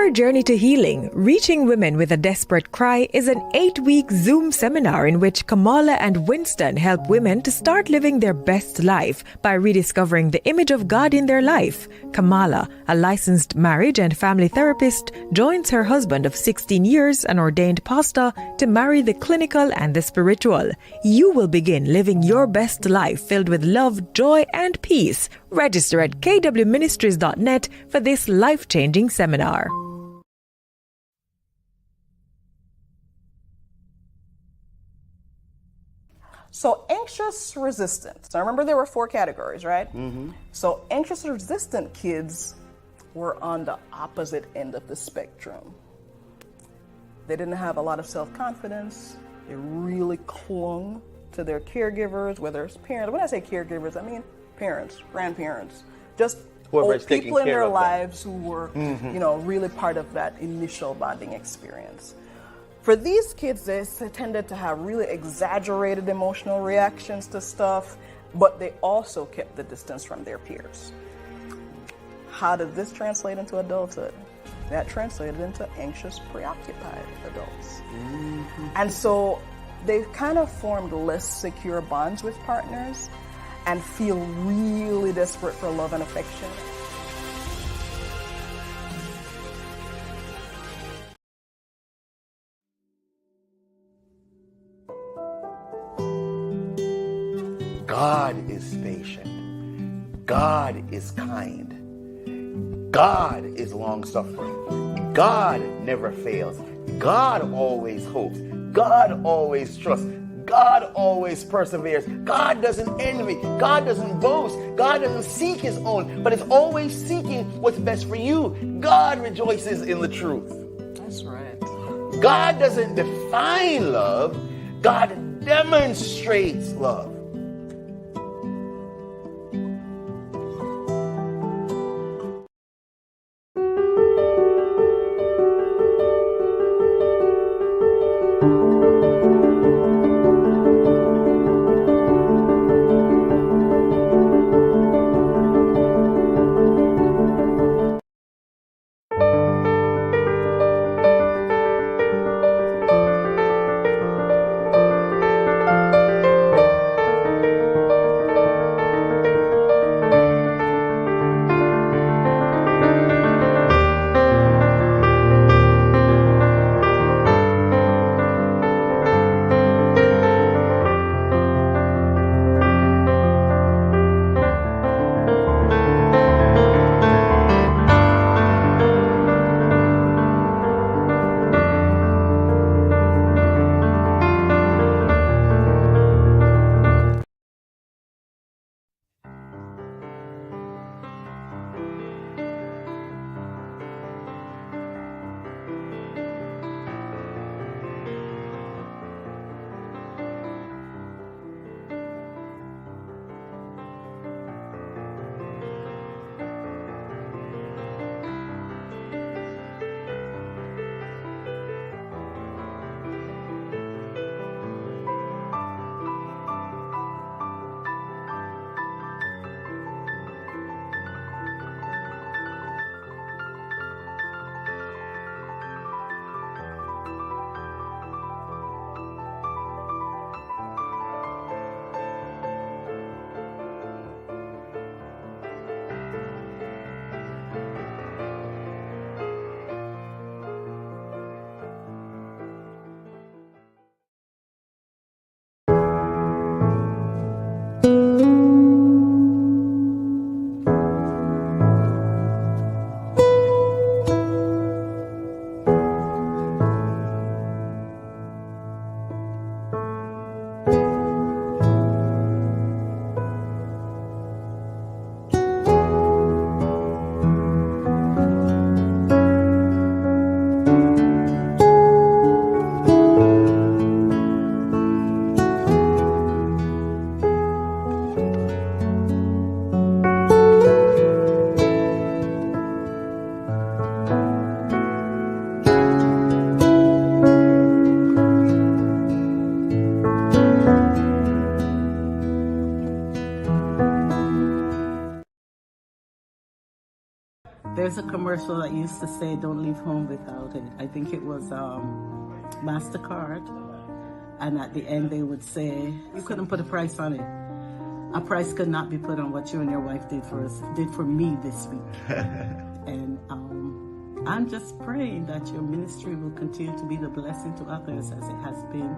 Your Journey to Healing, Reaching Women with a Desperate Cry is an 8-week Zoom seminar in which Kamala and Winston help women to start living their best life by rediscovering the image of God in their life. Kamala, a licensed marriage and family therapist, joins her husband of 16 years, an ordained pastor, to marry the clinical and the spiritual. You will begin living your best life filled with love, joy, and peace. Register at kwministries.net for this life-changing seminar. So anxious resistant. So remember there were 4 categories, right? Mm-hmm. So anxious resistant kids were on the opposite end of the spectrum. They didn't have a lot of self-confidence. They really clung to their caregivers, whether it's parents. When I say caregivers, I mean parents, grandparents, just old people in their lives who were, really part of that initial bonding experience. For these kids, they tended to have really exaggerated emotional reactions to stuff, but they also kept the distance from their peers. How did this translate into adulthood? That translated into anxious, preoccupied adults. Mm-hmm. And so they kind of formed less secure bonds with partners and feel really desperate for love and affection. God is patient. God is kind. God is long-suffering. God never fails. God always hopes. God always trusts. God always perseveres. God doesn't envy. God doesn't boast. God doesn't seek his own, but is always seeking what's best for you. God rejoices in the truth. That's right. God doesn't define love. God demonstrates love. There's a commercial that used to say, "Don't leave home without it." I think it was MasterCard. And at the end, they would say, "You couldn't put a price on it. A price could not be put on what you and your wife did for me this week." And I'm just praying that your ministry will continue to be the blessing to others as it has been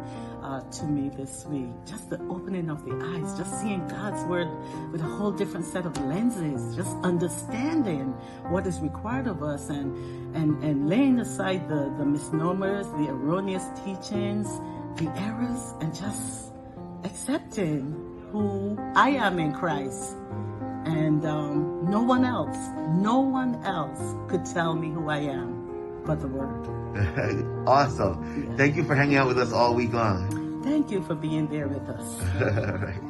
to me this week. Just the opening of the eyes, just seeing God's word with a whole different set of lenses, just understanding what is required of us and laying aside the misnomers, the erroneous teachings, the errors, and just accepting who I am in Christ. And no one else could tell me who I am but the Word. Awesome. Yeah. Thank you for hanging out with us all week long. Thank you for being there with us. All right.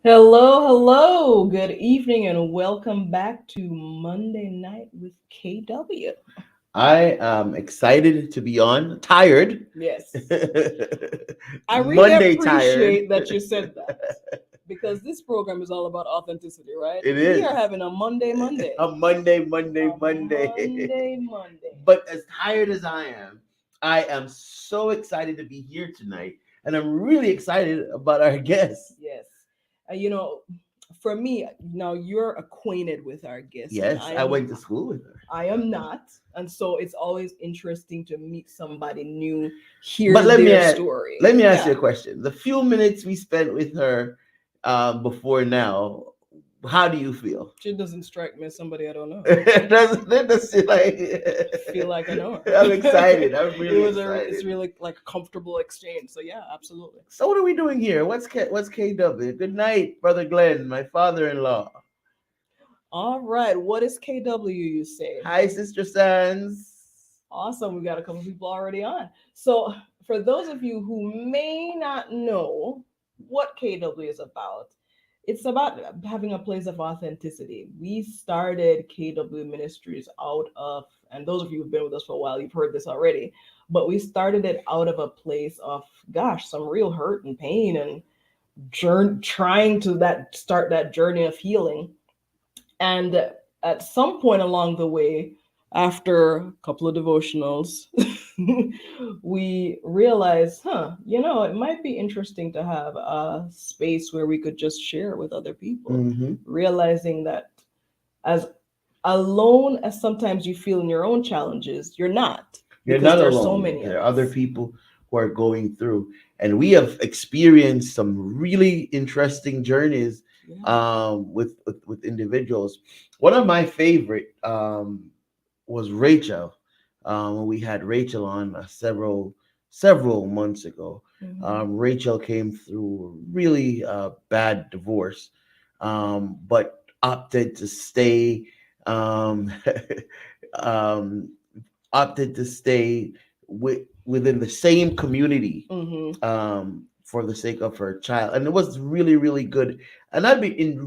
Hello, good evening, and welcome back to Monday Night with KW. I am excited to be on. Tired. Yes. I really Monday appreciate tired. that you said that, because this program is all about authenticity, right? It We is. are having a Monday. A Monday. Monday. But as tired as I am so excited to be here tonight. And I'm really excited about our guest. Yes. For me, now you're acquainted with our guest. Yes, I went to school with her. I am not. And so it's always interesting to meet somebody new, hear But their story. Let me ask you a question. The few minutes we spent with her before now, how do you feel? She doesn't strike me as somebody I don't know. It doesn't like feel like I know her. I'm excited. I'm really excited. It's really like a comfortable exchange. So yeah, absolutely. So what are we doing here? What's KW? Good night, Brother Glenn, my father-in-law. All right. What is KW, you say? Hi, Sister Sands. Awesome. We got a couple people already on. So for those of you who may not know what KW is about, it's about having a place of authenticity. We started KW Ministries out of, and those of you who've been with us for a while, you've heard this already, but we started it out of a place of, some real hurt and pain and trying to start that journey of healing. And at some point along the way, after a couple of devotionals, we realized, it might be interesting to have a space where we could just share with other people, realizing that as alone as sometimes you feel in your own challenges, you're not. You're not alone. So many there are other people who are going through, and we have experienced some really interesting journeys with individuals. One of my favorite was Rachel. We had Rachel on several months ago. Rachel came through a really bad divorce, but opted to stay within the same community for the sake of her child, and it was really, really good. And I'd be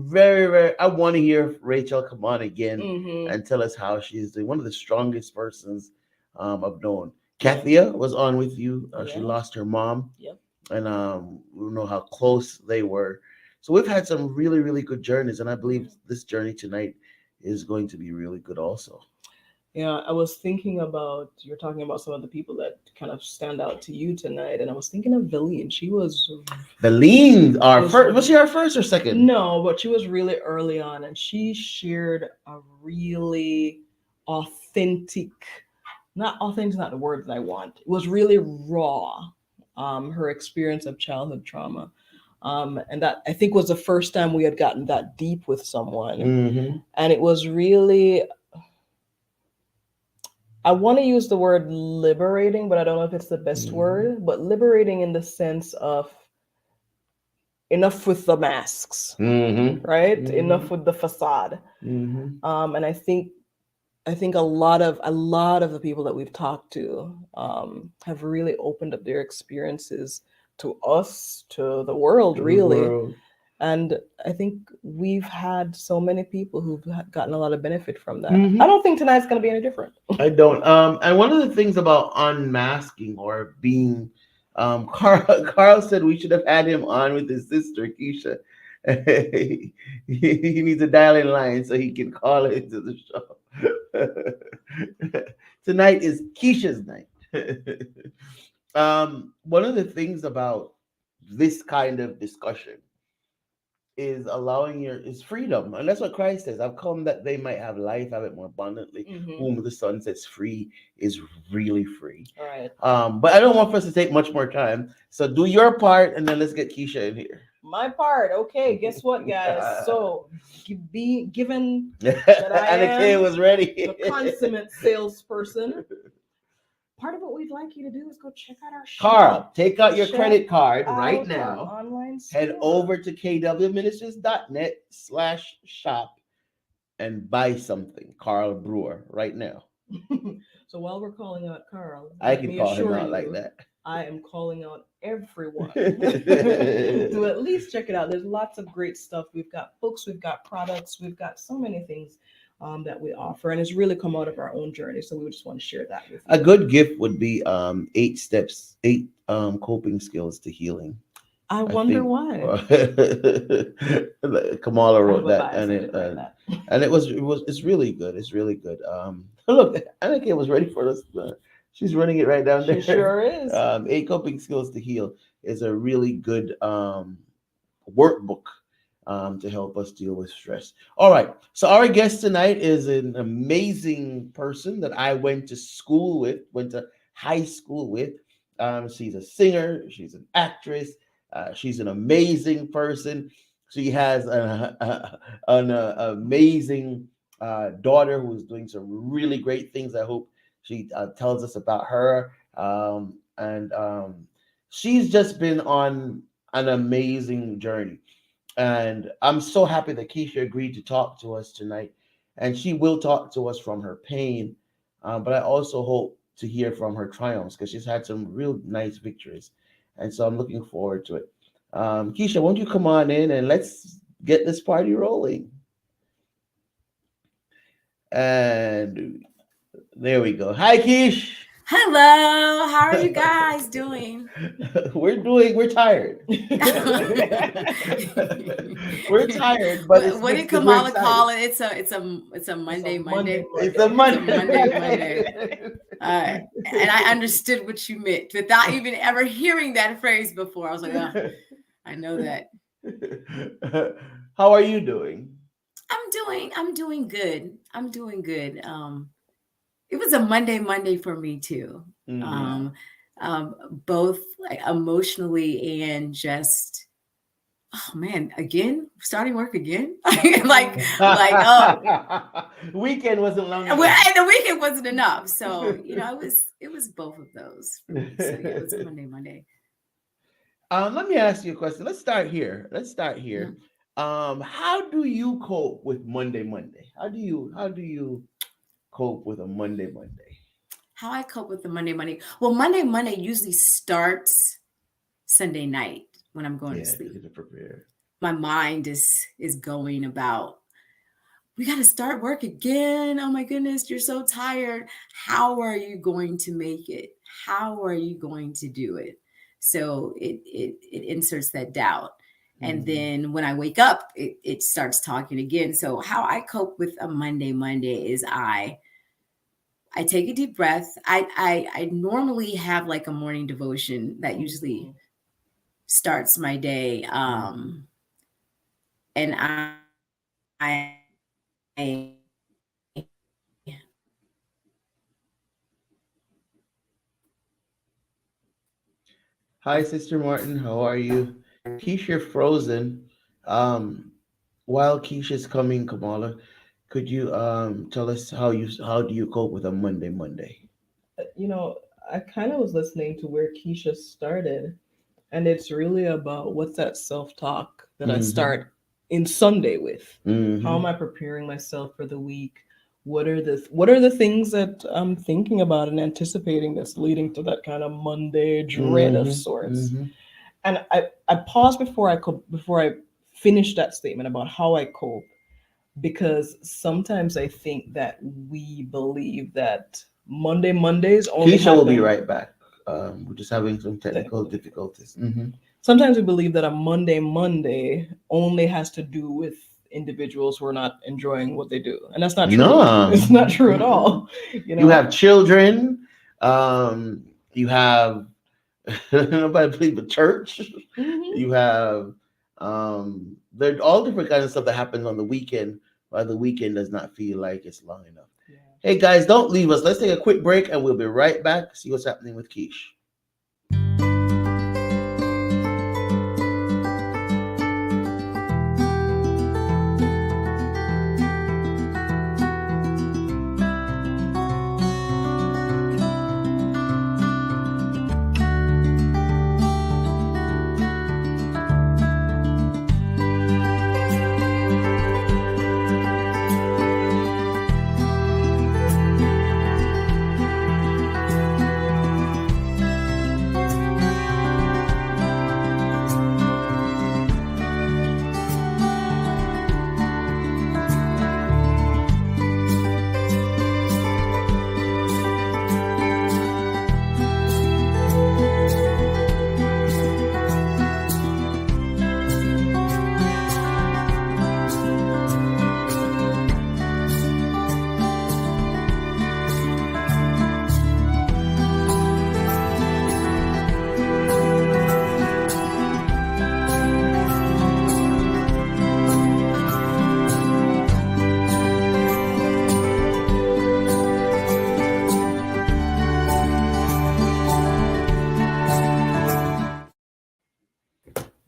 I want to hear Rachel come on again and tell us how she's doing. One of the strongest persons I've known. Kathia was on with you. She lost her mom. Yep. And we know how close they were. So we've had some really, really good journeys, and I believe this journey tonight is going to be really good also. Yeah, I was thinking about, you're talking about some of the people that kind of stand out to you tonight, and I was thinking of Valine. The leans are was- first. Was she our first or second? No, but she was really early on, and she shared a really authentic, not authentic is not the word that I want. It was really raw, her experience of childhood trauma. And that I think was the first time we had gotten that deep with someone. Mm-hmm. And it was really, I want to use the word liberating, but I don't know if it's the best word, but liberating in the sense of enough with the masks, right? Enough with the facade. And I think a lot of the people that we've talked to have really opened up their experiences to us, to the world, really. And I think we've had so many people who've gotten a lot of benefit from that. I don't think tonight's going to be any different. I don't. And one of the things about unmasking or being, Carl said we should have had him on with his sister Keisha. he needs a dial-in line so he can call into the show. Tonight is Keisha's night. One of the things about this kind of discussion is is freedom, and that's what Christ says. I've come that they might have life, have it more abundantly. Whom the Son sets free is really free. Right. But I don't want us to take much more time. So do your part, and then let's get Keisha in here. My part. Okay. Guess what, guys? So, given that I Anna Kay was ready, the consummate salesperson. Part of what we'd like you to do is go check out our shop. Carl, take out your credit card right now. Online Head over to kwministries.net/shop and buy something. Carl Brewer right now. So while we're calling out Carl, I can call him out like that. I am calling out everyone to at least check it out. There's lots of great stuff. We've got books, we've got products, we've got so many things that we offer, and it's really come out of our own journey. So we just want to share that with you. A good gift would be 8 steps, 8 coping skills to healing. I wonder why. Kamala wrote that, and it's really good. It's really good. Look, Anna Kay was ready for us. She's running it right down there. She sure is. 8 coping skills to heal is a really good workbook to help us deal with stress. All right. So our guest tonight is an amazing person that I went to high school with. She's a singer. She's an actress. She's an amazing person. She has an amazing daughter who is doing some really great things. I hope she tells us about her. And she's just been on an amazing journey. And I'm so happy that Keisha agreed to talk to us tonight. And she will talk to us from her pain. But I also hope to hear from her triumphs because she's had some real nice victories. And so I'm looking forward to it. Keisha, won't you come on in and let's get this party rolling? And there we go. Hi, Keish. Hello, how are you guys doing? We're tired. We're tired, but what did Kamala call it? It's a Monday. It's a Monday. All right. And I understood what you meant without even ever hearing that phrase before. I was like, oh, I know that. How are you doing? I'm doing good. It was a Monday for me too. Both like emotionally and just, oh man, again, starting work again. Weekend wasn't long enough. And the weekend wasn't enough. So, it was both of those for me. So yeah, it was a Monday. Let me ask you a question. Let's start here. Mm-hmm. How do you cope with Monday? How do you cope with a Monday? How I cope with the Monday? Well, Monday usually starts Sunday night when I'm going to sleep. To prepare. My mind is going about, we got to start work again. Oh my goodness, you're so tired. How are you going to make it? How are you going to do it? So it inserts that doubt. And then when I wake up, it starts talking again. So how I cope with a Monday is I I take a deep breath. I normally have like a morning devotion that usually starts my day. And I Hi, Sister Martin. How are you? Keisha, you're frozen. While Keisha's coming, Kamala, could you tell us how do you cope with a Monday? You know, I kind of was listening to where Keisha started, and it's really about what's that self-talk that I start in Sunday with. How am I preparing myself for the week? What are the things that I'm thinking about and anticipating that's leading to that kind of Monday dread of sorts? And I paused before I finished that statement about how I cope, because sometimes I think that we believe that Mondays only Keisha will be happen. right back. We're just having some technical difficulties. Sometimes we believe that a Monday only has to do with individuals who are not enjoying what they do, and that's not true. No. It's not true at all. You have children. You have nobody believe the church. You have there all different kinds of stuff that happens on the weekend, while the weekend does not feel like it's long enough. Hey guys, don't leave us. Let's take a quick break and we'll be right back. See what's happening with Keish.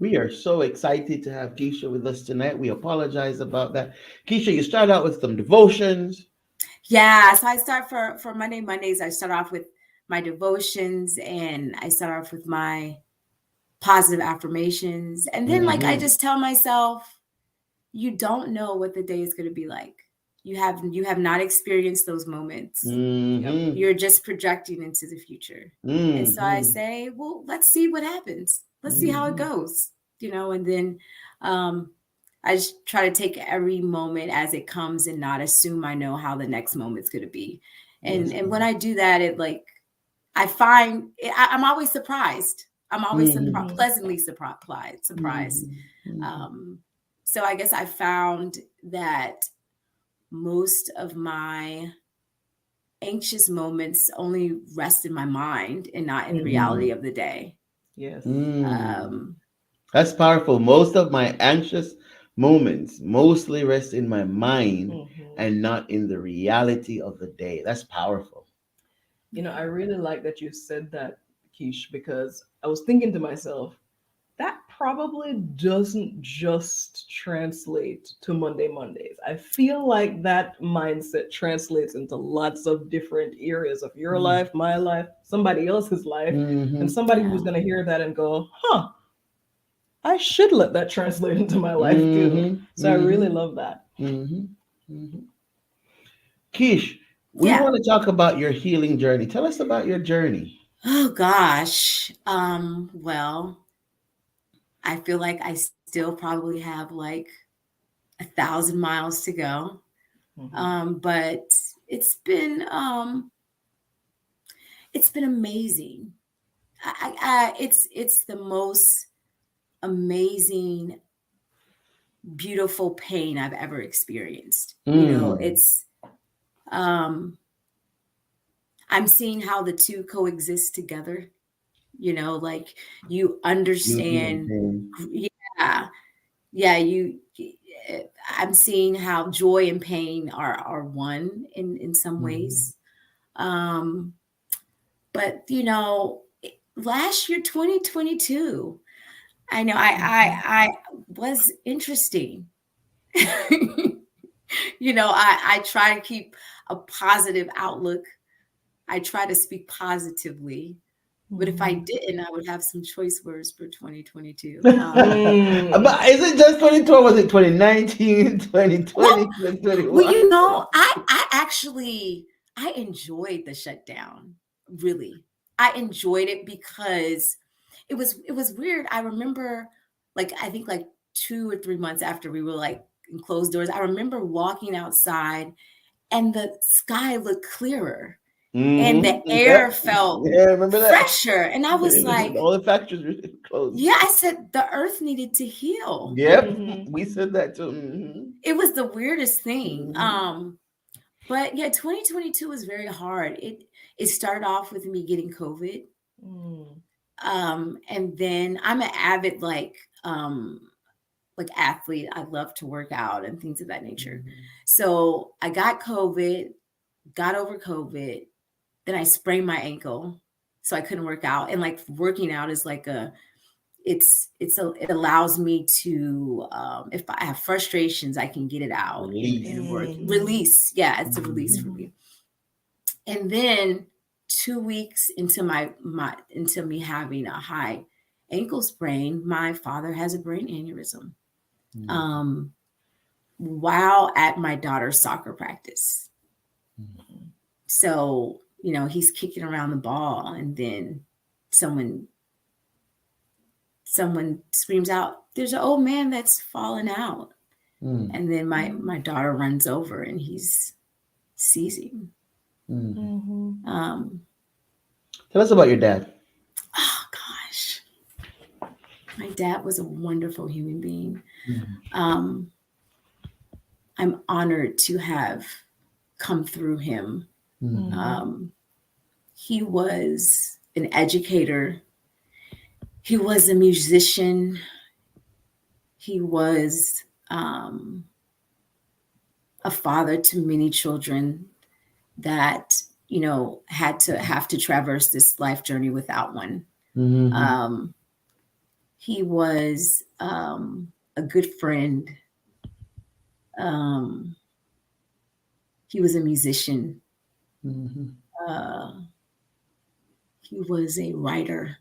We are so excited to have Keisha with us tonight. We apologize about that. Keisha, you start out with some devotions. Yeah, so I start for Mondays. I start off with my devotions, and I start off with my positive affirmations, and then like I just tell myself, you don't know what the day is going to be like. You have not experienced those moments. You're just projecting into the future. And so I say, well, let's see what happens. Let's see how it goes, and then I just try to take every moment as it comes and not assume I know how the next moment's going to be. And when I do that, it like, I find I'm always surprised. I'm always pleasantly surprised. So I guess I found that most of my anxious moments only rest in my mind and not in the reality of the day. Yes. That's powerful. Most of my anxious moments mostly rest in my mind and not in the reality of the day. That's powerful. I really like that you said that, Keish, because I was thinking to myself, that probably doesn't just translate to Mondays. I feel like that mindset translates into lots of different areas of your life, my life, somebody else's life, and somebody who's going to hear that and go, huh, I should let that translate into my life too. So I really love that. Keish, we want to talk about your healing journey. Tell us about your journey. Oh gosh. Well, I feel like I still probably have like 1,000 miles to go. But it's been amazing. It's the most amazing, beautiful pain I've ever experienced. It's I'm seeing how the two coexist together. You know, like you understand. Yeah. Yeah. I'm seeing how joy and pain are one in some ways. But you know, last year, 2022, I know I was interesting. You know, I try to keep a positive outlook. I try to speak positively. But if I didn't, I would have some choice words for 2022. But is it just 2012? Was it 2019, 2020, Well, 2021? you know, I actually I enjoyed the shutdown. Really, I enjoyed it because it was weird. I remember, like I think like 2 or 3 months after we were like in closed doors, I remember walking outside and the sky looked clearer and the air Yep. felt Yeah, remember that? fresher, and I was like, All the factories were closed. yeah, I said the earth needed to heal. Yep, we said that too. It was the weirdest thing. But yeah, 2022 was very hard. It started off with me getting COVID. And then I'm an avid like athlete. I love to work out and things of that nature. So I got COVID, got over COVID, then I sprained my ankle. So I couldn't work out. And like working out is like it allows me to if I have frustrations, I can get it out and work. Release. Yeah, it's a release for me. And then 2 weeks into into me having a high ankle sprain, my father has a brain aneurysm. While at my daughter's soccer practice. So, you know, he's kicking around the ball and then someone screams out, "There's an old man that's fallen out." And then my daughter runs over and he's seizing. Tell us about your dad. Oh gosh. My dad was a wonderful human being. I'm honored to have come through him. He was an educator. He was a musician. He was a father to many children that, you know, have to traverse this life journey without one. He was a good friend. He was a musician. He was a writer.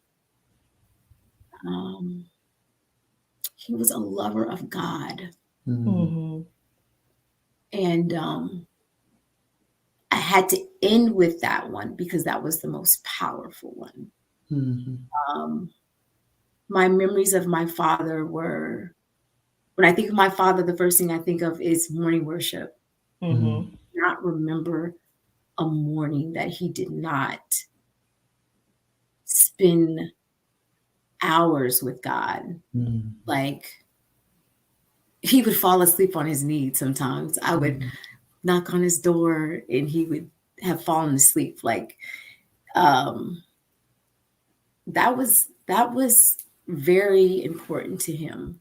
He was a lover of God. And I had to end with that one because that was the most powerful one. My memories of my father were, when I think of my father, the first thing I think of is morning worship. Not remember a morning that he did not spend hours with God. Like he would fall asleep on his knees sometimes. I would knock on his door and he would have fallen asleep. Like that was very important to him.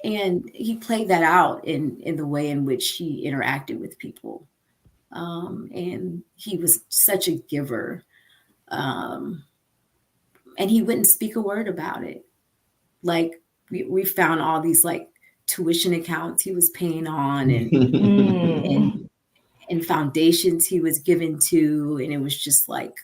And he played that out in the way in which he interacted with people. And he was such a giver. And he wouldn't speak a word about it. Like we found all these like tuition accounts he was paying on and foundations he was given to. And it was just like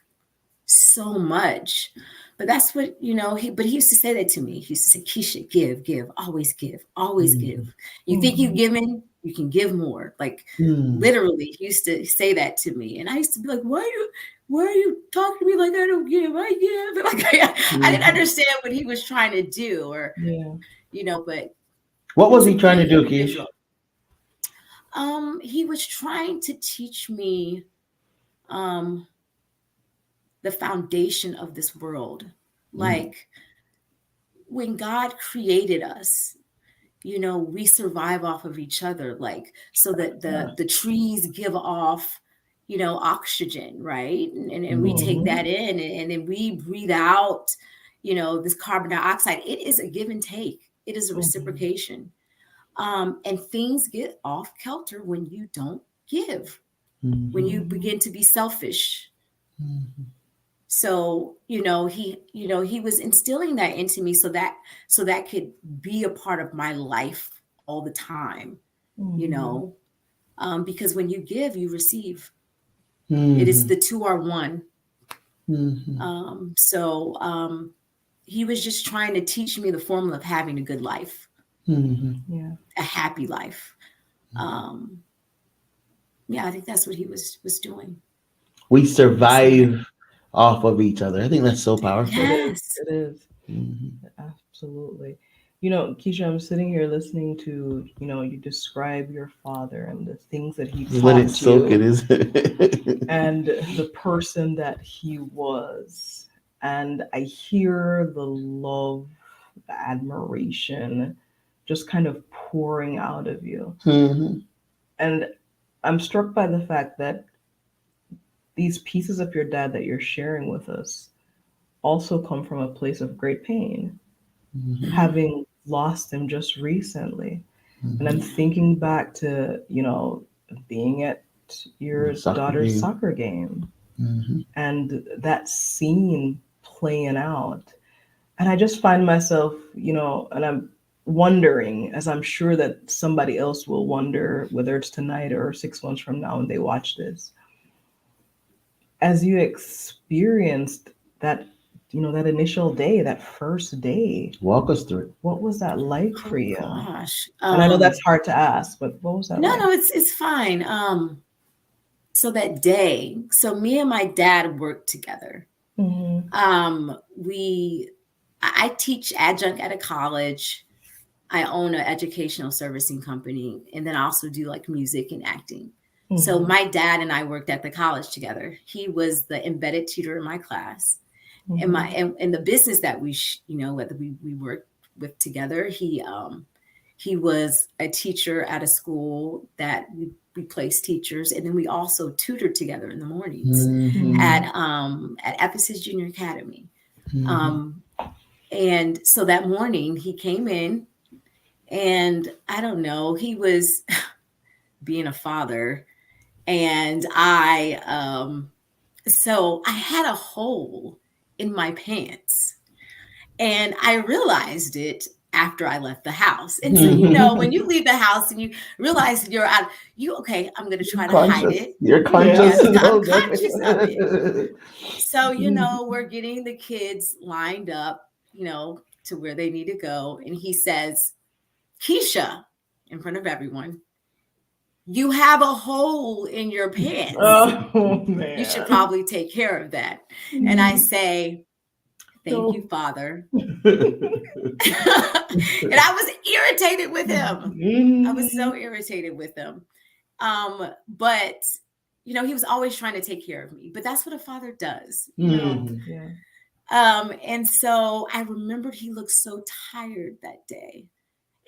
so much. But that's what, you know, he used to say that to me. He used to say, "Keisha, give, always give, always give. You think you've given, you can give more." Like literally, he used to say that to me. And I used to be like, why are you talking to me like I don't give? I give. Like I didn't understand what he was trying to do or, you know, but. What was he trying to do, Keisha? He was trying to teach me the foundation of this world. Like when God created us, you know, we survive off of each other. Like, so that the trees give off, oxygen, right? And we take that in, and then we breathe out, this carbon dioxide. It is a give and take. It is a reciprocation. And things get off kilter when you don't give, when you begin to be selfish. So, he was instilling that into me so that could be a part of my life all the time, because when you give, you receive. It is the two are one. So he was just trying to teach me the formula of having a good life, a happy life. I think that's what he was doing. We survive off of each other. I think that's so powerful. Yes, it is. Absolutely. Keisha, I'm sitting here listening to, you describe your father and the things that he taught Let it soak you, it, is it? and the person that he was. And I hear the love, the admiration just kind of pouring out of you. And I'm struck by the fact that these pieces of your dad that you're sharing with us also come from a place of great pain, having lost him just recently. And I'm thinking back to, being at your daughter's soccer game and that scene playing out. And I just find myself, and I'm wondering, as I'm sure that somebody else will wonder, whether it's tonight or 6 months from now when they watch this, as you experienced that, that initial day, that first day. Walk us through it. What was that like for you? Gosh. And I know that's hard to ask, but what was that like? No, it's fine. So that day, me and my dad worked together. I teach adjunct at a college. I own an educational servicing company, and then I also do like music and acting. So my dad and I worked at the college together. He was the embedded tutor in my class, and the business that we worked with together. He was a teacher at a school that we placed teachers, and then we also tutored together in the mornings at Ephesus Junior Academy. And so that morning he came in, and I don't know, he was being a father. And I had a hole in my pants, and I realized it after I left the house. And so, when you leave the house and you realize you're out, I'm going to try to hide it. You're conscious. Yes, I'm conscious of it. So, we're getting the kids lined up, to where they need to go. And he says, Keisha, in front of everyone, you have a hole in your pants. Oh, man. You should probably take care of that. And I say, thank you, Father. And I was irritated with him. I was so irritated with him. But, he was always trying to take care of me. But that's what a father does. And so I remembered he looked so tired that day.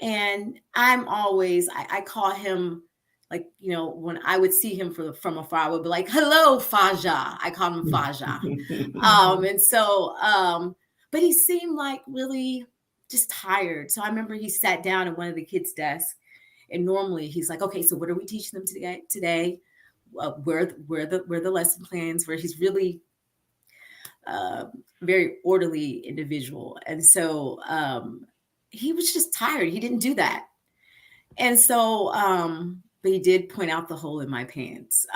And I'm always, I call him, like, when I would see him from afar, I would be like, hello, Faja. I call him Faja. And so, but he seemed like really just tired. So I remember he sat down at one of the kids' desks, and normally he's like, okay, so what are we teaching them today? Where the lesson plans, where he's really very orderly individual. And so he was just tired. He didn't do that. And so, but he did point out the hole in my pants.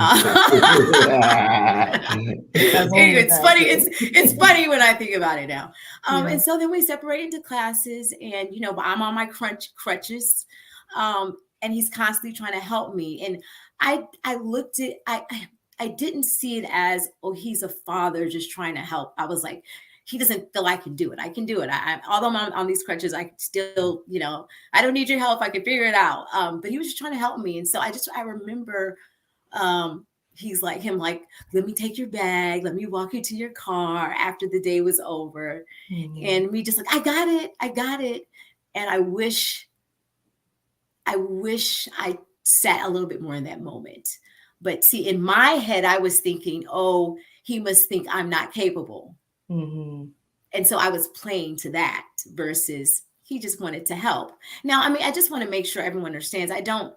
It's funny. It's funny when I think about it now. And so then we separate into classes, and I'm on my crutches, and he's constantly trying to help me. And I looked at I didn't see it as, oh, he's a father just trying to help. I was like, he doesn't feel I can do it. I can do it. Although I'm on these crutches, I still, I don't need your help. I can figure it out. But he was just trying to help me. And so I remember he's like, let me take your bag. Let me walk you to your car after the day was over. And me just like, I got it. And I wish I sat a little bit more in that moment. But see, in my head, I was thinking, oh, he must think I'm not capable. Mm-hmm. And so I was playing to that versus he just wanted to help. Now, I mean, I just want to make sure everyone understands I don't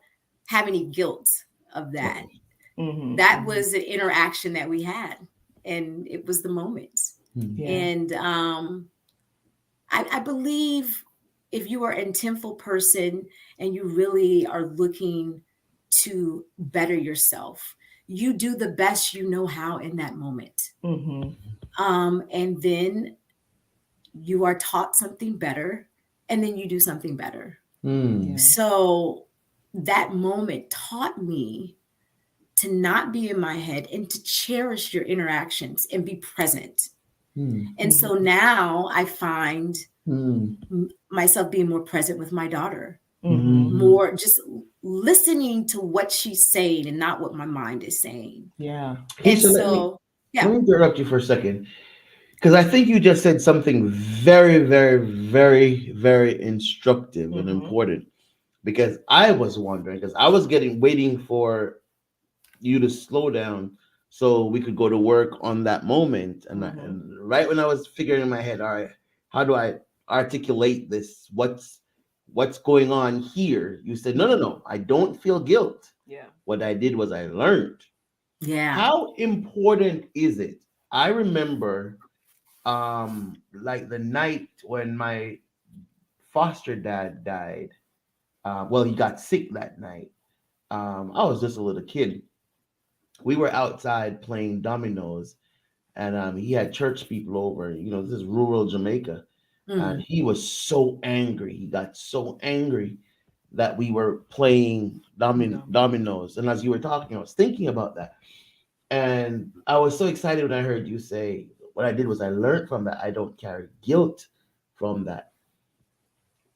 have any guilt of that. Mm-hmm. That was an interaction that we had, and it was the moment. Yeah. And I believe if you are an intentful person and you really are looking to better yourself, you do the best you know how in that moment. Mm-hmm. And then you are taught something better, and then you do something better. Yeah. So that moment taught me to not be in my head and to cherish your interactions and be present. And so now I find myself being more present with my daughter, more just listening to what she's saying and not what my mind is saying. Yeah. And Keisha, so, let me interrupt you for a second, because I think you just said something very, very, very, very instructive and important. Because I was wondering, because I was waiting for you to slow down so we could go to work on that moment. And right when I was figuring in my head, all right, how do I articulate this? What's going on here? You said, no, I don't feel guilt. Yeah. What I did was I learned. yeah. How important is it? I remember like the night when my foster dad died. Well, he got sick that night. I was just a little kid. We were outside playing dominoes, and he had church people over. You know, this is rural Jamaica, and he was so angry. He got so angry that we were playing dominoes. And as you were talking, I was thinking about that, and I was so excited when I heard you say, "What I did was I learned from that. I don't carry guilt from that."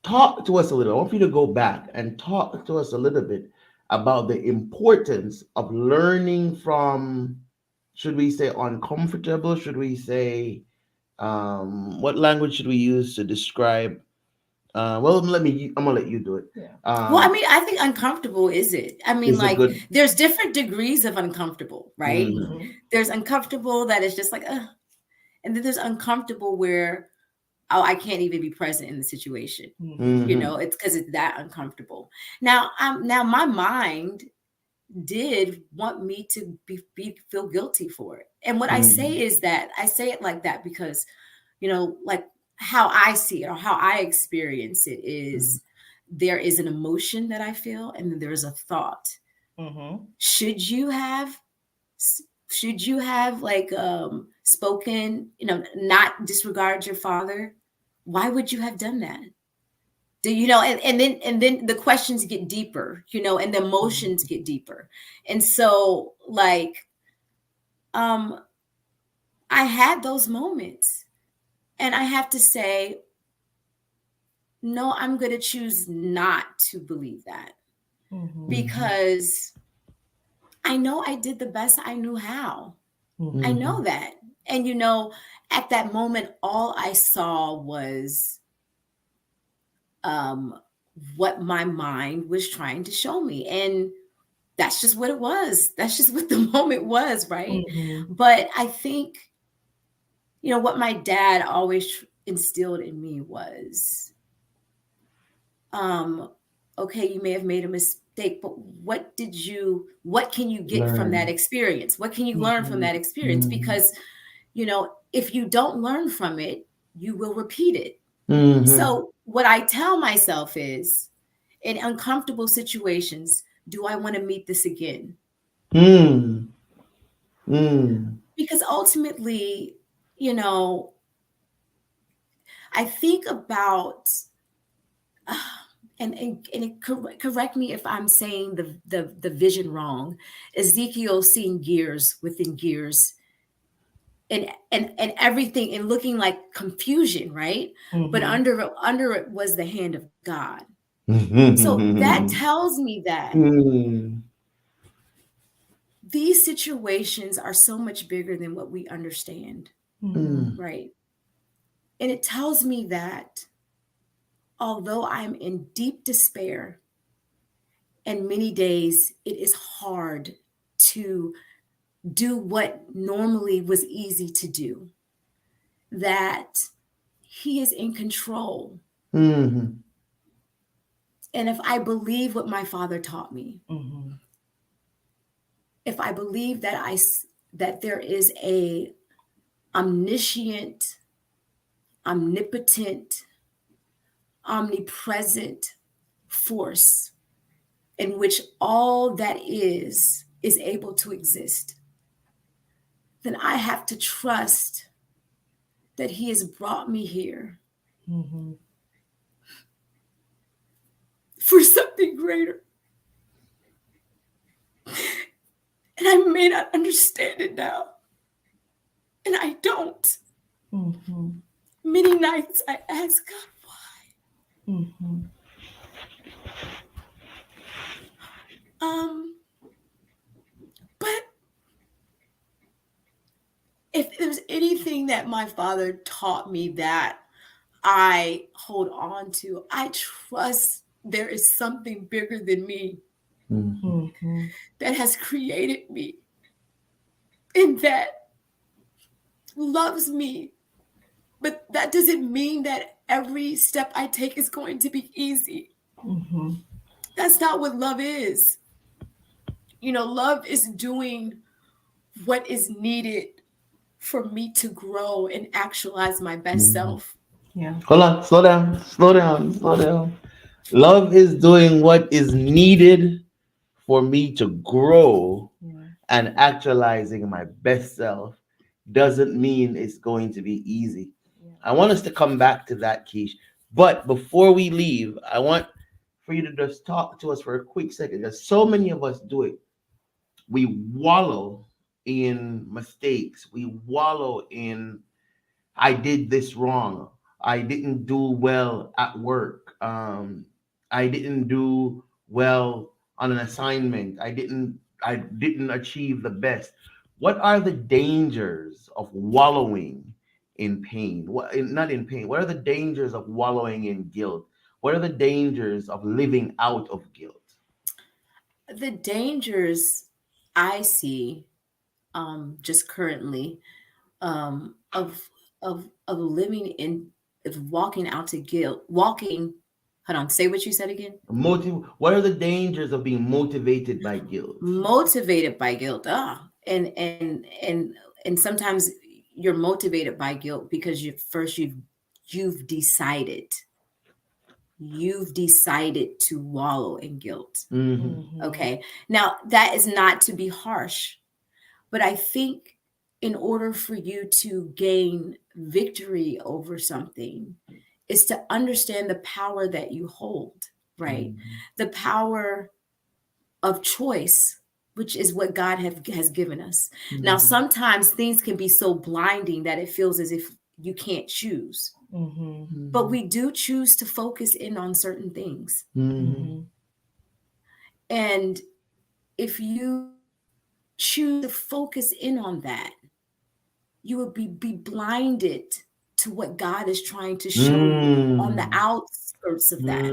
Talk to us a little. I want you to go back and talk to us a little bit about the importance of learning from, should we say uncomfortable? Should we say, what language should we use to describe? Well, I'm gonna let you do it. Yeah. Well, I mean, I think uncomfortable is it? I mean, Is it like, good? there's different degrees of uncomfortable, right? Mhm. There's uncomfortable that is just like, and then there's uncomfortable where, oh, I can't even be present in the situation. Mhm. You know, it's because it's that uncomfortable. Now, my mind did want me to feel guilty for it. And what I say is that I say it like that because, you know, like how I see it or how I experience it is there is an emotion that I feel, and then there's a thought. Should you have like spoken, you know, not disregard your father? Why would you have done that? Do you know? And then the questions get deeper, you know, and the emotions get deeper. And so like I had those moments, and I have to say, no, I'm going to choose not to believe that because I know I did the best I knew how. I know that. And, you know, at that moment, all I saw was what my mind was trying to show me. And that's just what it was. That's just what the moment was, right? But I think, you know, what my dad always instilled in me was, okay, you may have made a mistake, but what can you get from that experience? What can you learn from that experience? Because, you know, if you don't learn from it, you will repeat it. So what I tell myself is, in uncomfortable situations, do I want to meet this again? Because ultimately, you know, I think about, and correct me if I'm saying the vision wrong. Ezekiel seeing gears within gears, and everything, and looking like confusion, right? But under it was the hand of God. So that tells me that these situations are so much bigger than what we understand, right? And it tells me that although I'm in deep despair, and many days it is hard to do what normally was easy to do, that he is in control. Mm-hmm. And if I believe what my father taught me, if I believe that there is a omniscient, omnipotent, omnipresent force in which all that is able to exist, then I have to trust that he has brought me here for something greater. And I may not understand it now. And I don't. Many nights I ask God, why? But if there's anything that my father taught me that I hold on to, I trust there is something bigger than me that has created me and that loves me. But that doesn't mean that every step I take is going to be easy. That's not what love is. You know, love is doing what is needed for me to grow and actualize my best self. Yeah. Hold on, slow down. Love is doing what is needed for me to grow and actualizing my best self doesn't mean it's going to be easy. I want us to come back to that, Keish. But before we leave, I want for you to just talk to us for a quick second, because so many of us do it. We wallow in mistakes. We wallow in, I did this wrong. I didn't do well at work. I didn't do well on an assignment. I didn't achieve the best. What are the dangers of wallowing in pain? Not in pain. What are the dangers of wallowing in guilt? What are the dangers of living out of guilt? The dangers I see just currently of living in, of walking out to guilt, hold on, say what you said again. What are the dangers of being motivated by guilt? Motivated by guilt. And sometimes you're motivated by guilt because you've decided to wallow in guilt. Okay. Now that is not to be harsh, but I think in order for you to gain victory over something is to understand the power that you hold, right? The power of choice, which is what God has given us. Now, sometimes things can be so blinding that it feels as if you can't choose. But we do choose to focus in on certain things. And if you choose to focus in on that, you would be blinded to what God is trying to show you on the outskirts of that.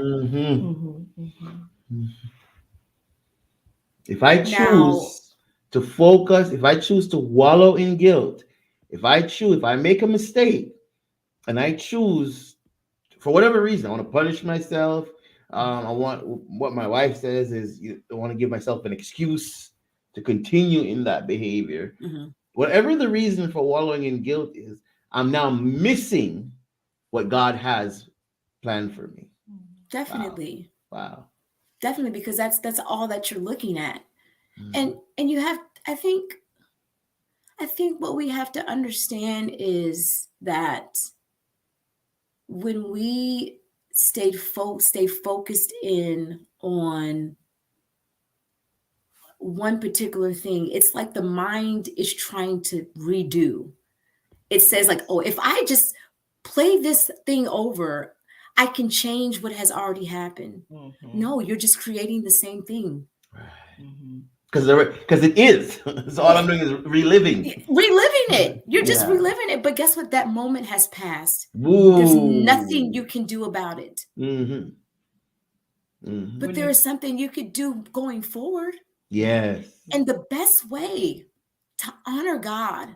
If I choose to focus, if I choose to wallow in guilt, if I make a mistake and I choose for whatever reason, I want to punish myself. I want, what my wife says is, I want to give myself an excuse to continue in that behavior. Whatever the reason for wallowing in guilt is, I'm now missing what God has planned for me. Definitely. Wow. Definitely, because that's all that you're looking at. And you have, I think what we have to understand is that when we stay focused in on one particular thing, it's like the mind is trying to redo. It says like, oh, if I just play this thing over, I can change what has already happened. No, you're just creating the same thing. Because it is. So all I'm doing is reliving it. You're just reliving it. But guess what? That moment has passed. There's nothing you can do about it. But there is something you could do going forward. Yes. And the best way to honor God,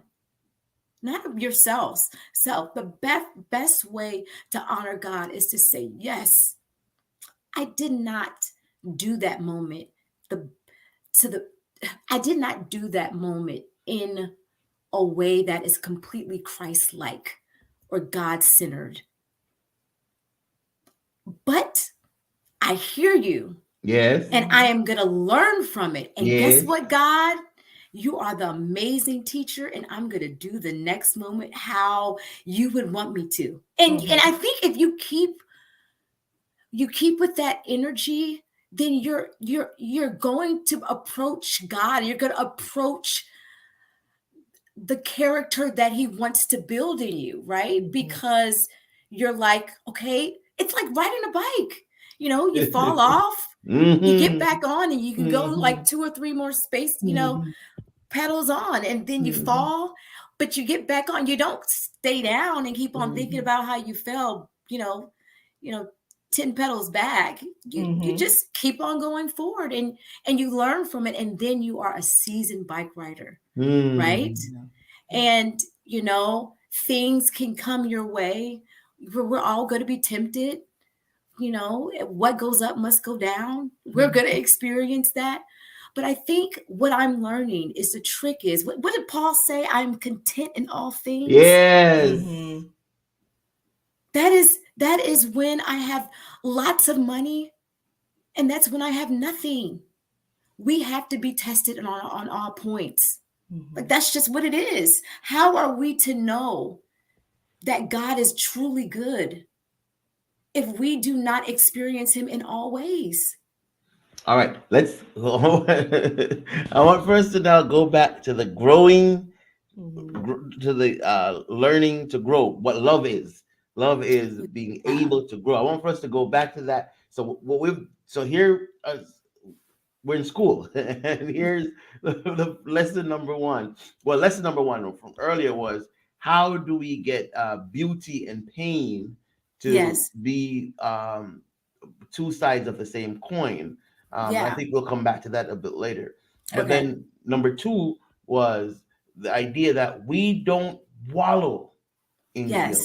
not yourselves, self, the best way to honor God is to say, yes, I did not do that moment. The to the I did not do that moment in a way that is completely Christ-like or God-centered. But I hear you. Yes. And I am going to learn from it. And guess Yes. what, God? You are the amazing teacher, and I'm going to do the next moment how you would want me to. And I think if you keep with that energy, then you're going to approach God. You're going to approach the character that he wants to build in you, right? Because you're like, okay, it's like riding a bike. You fall off, you get back on, and you can go like 2 or 3 more pedals on, and then you fall, but you get back on. You don't stay down and keep on thinking about how you fell, 10 pedals back. You just keep on going forward, and you learn from it, and then you are a seasoned bike rider, right? And things can come your way. We're all going to be tempted. What goes up must go down. We're going to experience that. But I think what I'm learning is the trick is, what did Paul say? I'm content in all things. Yes. That is when I have lots of money, and that's when I have nothing. We have to be tested on all points. Like, that's just what it is. How are we to know that God is truly good if we do not experience him in all ways? All right, let's. I want first to now go back to the growing, to the learning to grow. What love is. Love is being able to grow. I want for us to go back to that. So here we're in school, and here's the lesson number one. Well, lesson number one from earlier was, how do we get beauty and pain to be two sides of the same coin? I think we'll come back to that a bit later. But then number two was the idea that we don't wallow in guilt.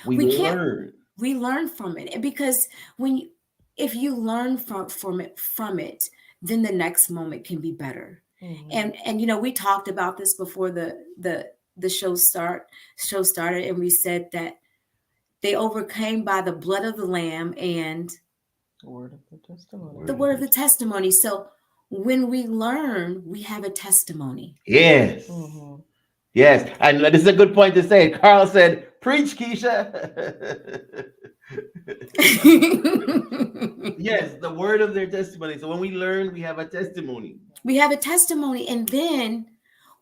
We learn. We learn from it, and because if you learn from it, then the next moment can be better. And we talked about this before the show started, and we said that they overcame by the blood of the Lamb and the word of the testimony. The word of the testimony. So when we learn, we have a testimony. Yes. Yes. And this is a good point to say. Carl said, preach, Keisha. Yes, the word of their testimony. So when we learn, we have a testimony. We have a testimony, and then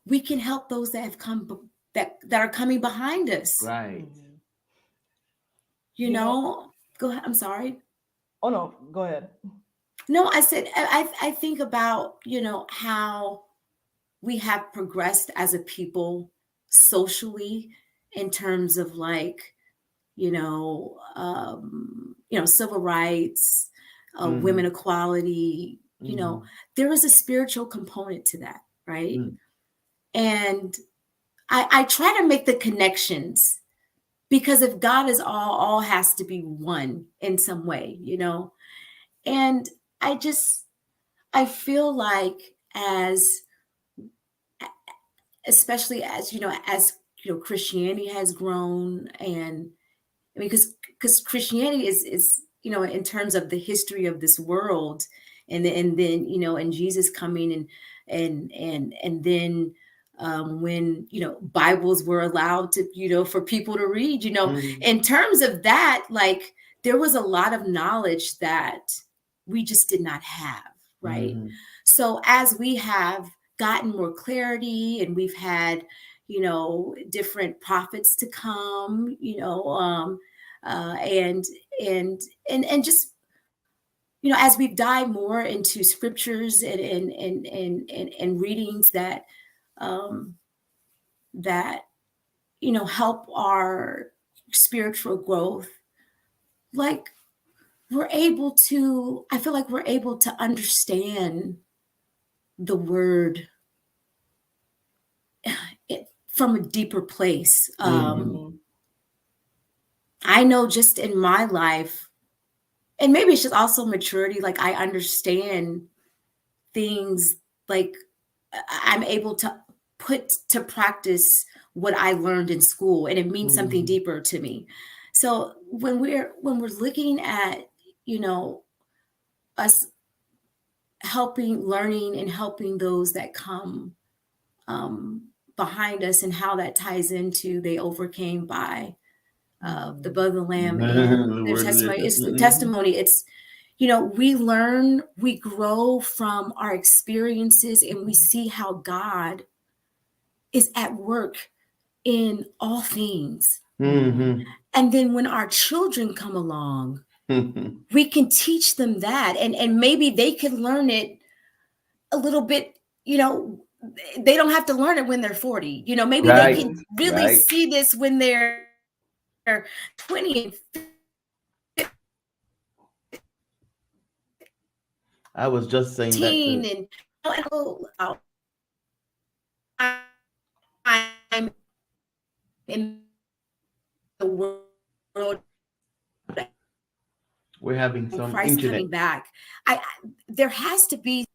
we can help those that have come that are coming behind us. Right. Go ahead. I'm sorry. Oh no, go ahead. No, I said I think about how we have progressed as a people socially in terms of civil rights, women equality. There is a spiritual component to that, right? And I try to make the connections, because if God is all has to be one in some way, And I feel like especially as Christianity has grown, and because Christianity is in terms of the history of this world, and then and Jesus coming and then when Bibles were allowed to for people to read, in terms of that, like, there was a lot of knowledge that we just did not have, right? So as we have gotten more clarity, and we've had different prophets to come, and just as we've dived more into scriptures and readings that help our spiritual growth, like, I feel like we're able to understand the word from a deeper place. I know just in my life, and maybe it's just also maturity, like I understand things, like I'm able to put to practice what I learned in school, and it means something deeper to me. So when we're looking at, us helping, learning, and helping those that come behind us, and how that ties into they overcame by the blood of the Lamb and their testimony. It's the testimony. It's, we learn, we grow from our experiences, and we see how God is at work in all things. And then when our children come along, we can teach them that, and maybe they can learn it a little bit, they don't have to learn it when they're 40. Maybe they can really see this when they're 20 and 50. I was just saying that. I'm in the world. We're having some Christ internet. coming back. There has to be.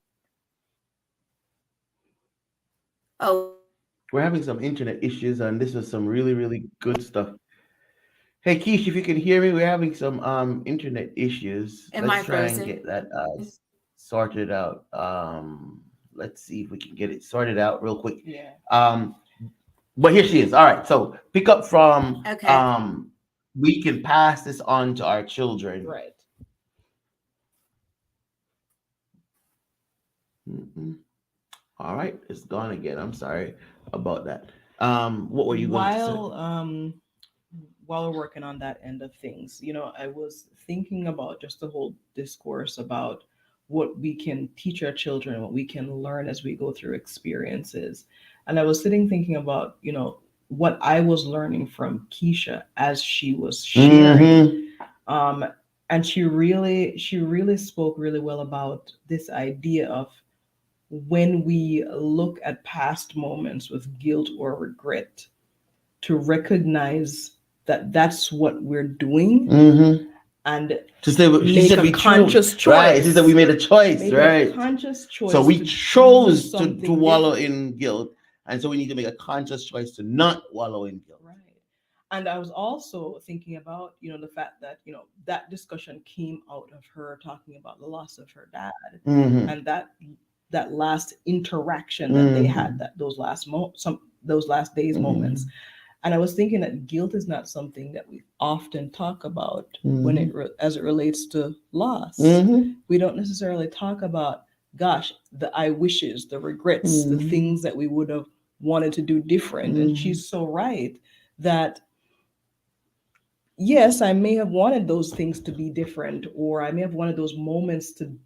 We're having some internet issues, and this is some really, really good stuff. Hey, Keisha, if you can hear me, we're having some internet issues. Let's try and get that sorted out. Let's see if we can get it sorted out real quick. Yeah. But here she is. All right. So pick up from Okay. We can pass this on to our children. Right. All right, it's gone again. I'm sorry about that. What were you going to say? While we're working on that end of things, I was thinking about just the whole discourse about what we can teach our children, what we can learn as we go through experiences. And I was thinking about, what I was learning from Keisha as she was sharing. And she really spoke really well about this idea of when we look at past moments with guilt or regret, to recognize that that's what we're doing, and to say make a conscious choice. Right, she said we made a choice, make right? A conscious choice. So we chose to wallow in guilt, and so we need to make a conscious choice to not wallow in guilt. Right. And I was also thinking about, the fact that, that discussion came out of her talking about the loss of her dad, and that last interaction that they had, those last days moments. And I was thinking that guilt is not something that we often talk about when as it relates to loss. We don't necessarily talk about, gosh, the I wishes, the regrets, the things that we would have wanted to do different. And she's so right that, yes, I may have wanted those things to be different, or I may have wanted those moments to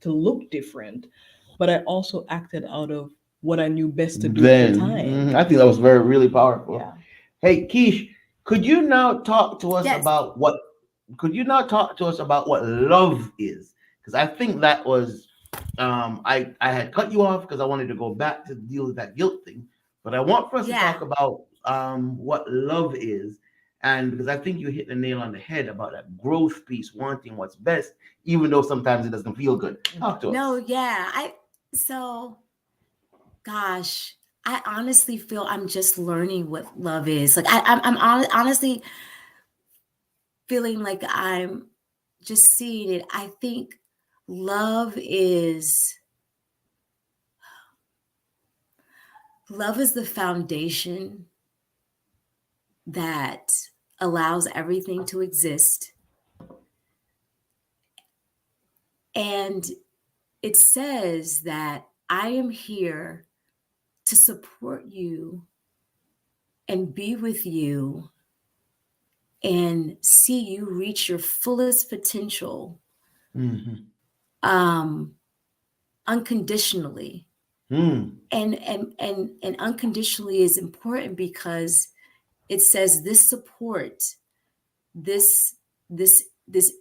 look different, but I also acted out of what I knew best to do at the time. I think that was really powerful. Yeah. Hey, Keish, could you now talk to us about what love is? Because I think that was I had cut you off because I wanted to go back to deal with that guilt thing, but I want for us to talk about what love is. And because I think you hit the nail on the head about that growth piece, wanting what's best, even though sometimes it doesn't feel good. Talk to us. No, yeah. Gosh, I honestly feel I'm just learning what love is. Like I'm honestly feeling like I'm just seeing it. I think love is the foundation that allows everything to exist. And it says that I am here to support you and be with you and see you reach your fullest potential unconditionally. And unconditionally is important because it says this support, this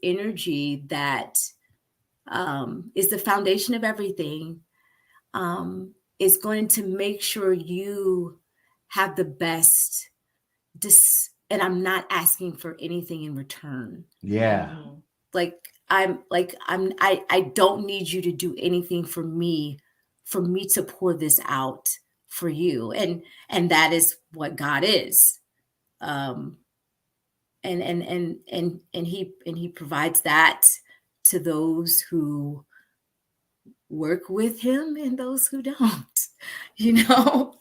energy that is the foundation of everything, is going to make sure you have the best. And I'm not asking for anything in return. Yeah. I don't need you to do anything for me to pour this out for you. And that is what God is. And he provides that to those who work with him and those who don't,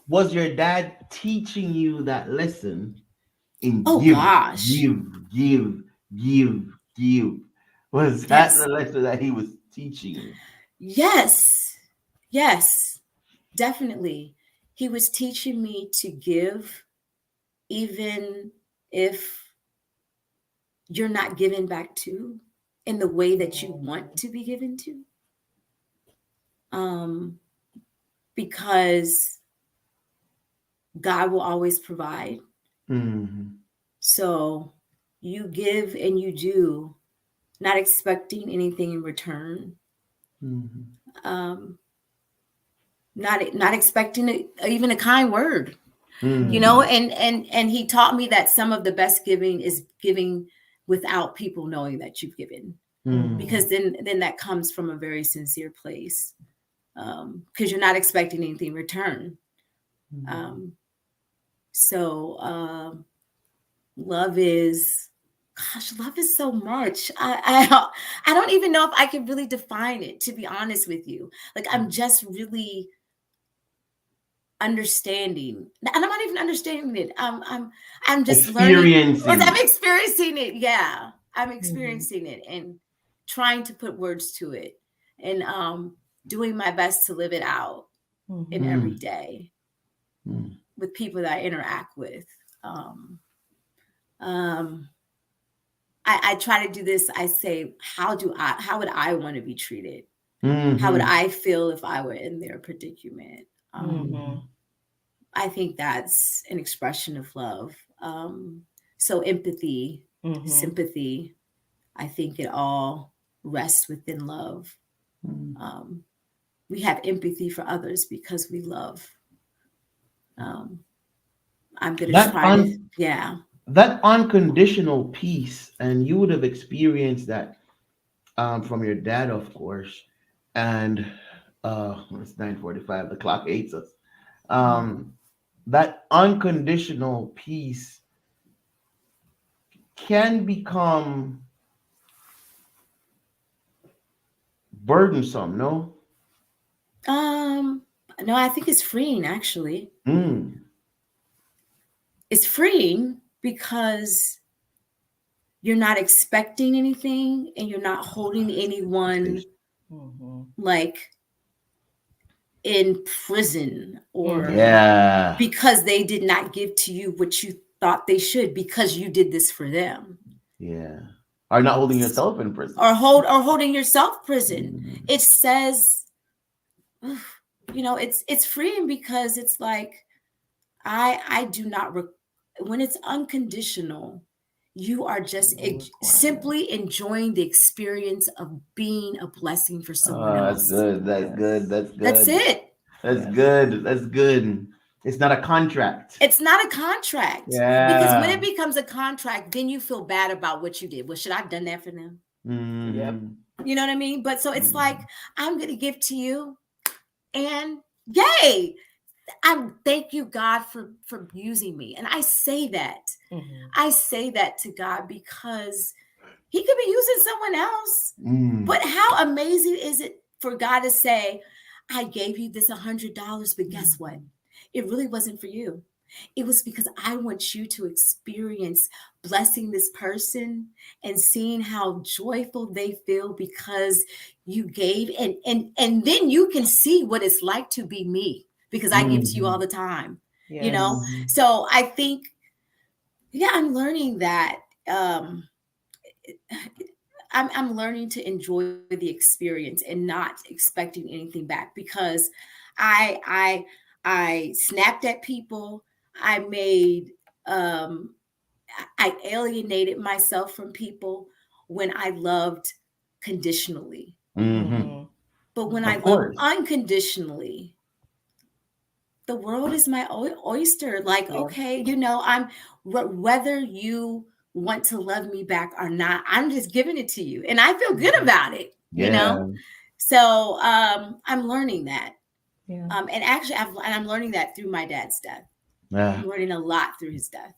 Was your dad teaching you that lesson in Oh gosh. give? Was that the lesson that he was teaching you? Yes, definitely. He was teaching me to give, even if you're not given back to in the way that you want to be given to. Because God will always provide. Mm-hmm. So you give and you do, not expecting anything in return. Mm-hmm. Not expecting even a kind word. Mm-hmm. And he taught me that some of the best giving is giving without people knowing that you've given. Mm-hmm. Because then that comes from a very sincere place. Because you're not expecting anything in return. So love is so much. I don't even know if I can really define it, to be honest with you. Like, I'm just really understanding, and I'm not even understanding it. I'm just learning. I'm experiencing it. Yeah, I'm experiencing it and trying to put words to it, and doing my best to live it out in every day with people that I interact with. I try to do this. I say, how would I want to be treated? Mm-hmm. How would I feel if I were in their predicament? I think that's an expression of love. So empathy, sympathy, I think it all rests within love. We have empathy for others because we love. I'm going to try to, yeah. That unconditional peace, and you would have experienced that from your dad, of course. And it's 9:45. The clock hates us. That unconditional peace can become burdensome. No. No, I think it's freeing. Actually, it's freeing because you're not expecting anything and you're not holding anyone like in prison or because they did not give to you what you thought they should because you did this for them. Yeah. Or not holding yourself in prison. Or holding yourself prison. It says, it's freeing because it's like, I do not, when it's unconditional, you are just simply enjoying the experience of being a blessing for someone else. That's good. That's it. That's good. It's not a contract. It's not a contract. Yeah. Because when it becomes a contract, then you feel bad about what you did. Well, should I have done that for them? Yep. You know what I mean? But so it's like, I'm going to give to you and yay. Thank you, God, for using me. And I say that. I say that to God because he could be using someone else. But how amazing is it for God to say, I gave you this $100, but guess what? It really wasn't for you. It was because I want you to experience blessing this person and seeing how joyful they feel because you gave. And then you can see what it's like to be me because I give to you all the time, So I think, I'm learning that. I'm learning to enjoy the experience and not expecting anything back because I snapped at people. I made, I alienated myself from people when I loved conditionally. But when I Of love course. unconditionally, the world is my oyster. Like, Yeah. okay, I'm whether you want to love me back or not, I'm just giving it to you, and I feel good about it. Yeah. So I'm learning that, Yeah. and actually, I'm learning that through my dad's death. Yeah. I'm learning a lot through his death.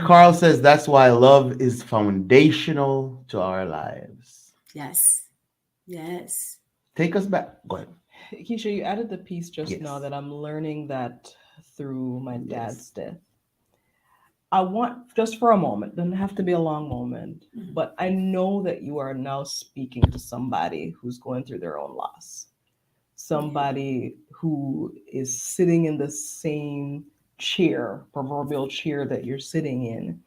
Carl says that's why love is foundational to our lives. Yes. Take us back. Go ahead. Keisha, you added the piece just Yes. now that I'm learning that through my Yes. dad's death. I want, just for a moment, doesn't have to be a long moment, Mhm. but I know that you are now speaking to somebody who's going through their own loss. Somebody who is sitting in the same proverbial chair that you're sitting in,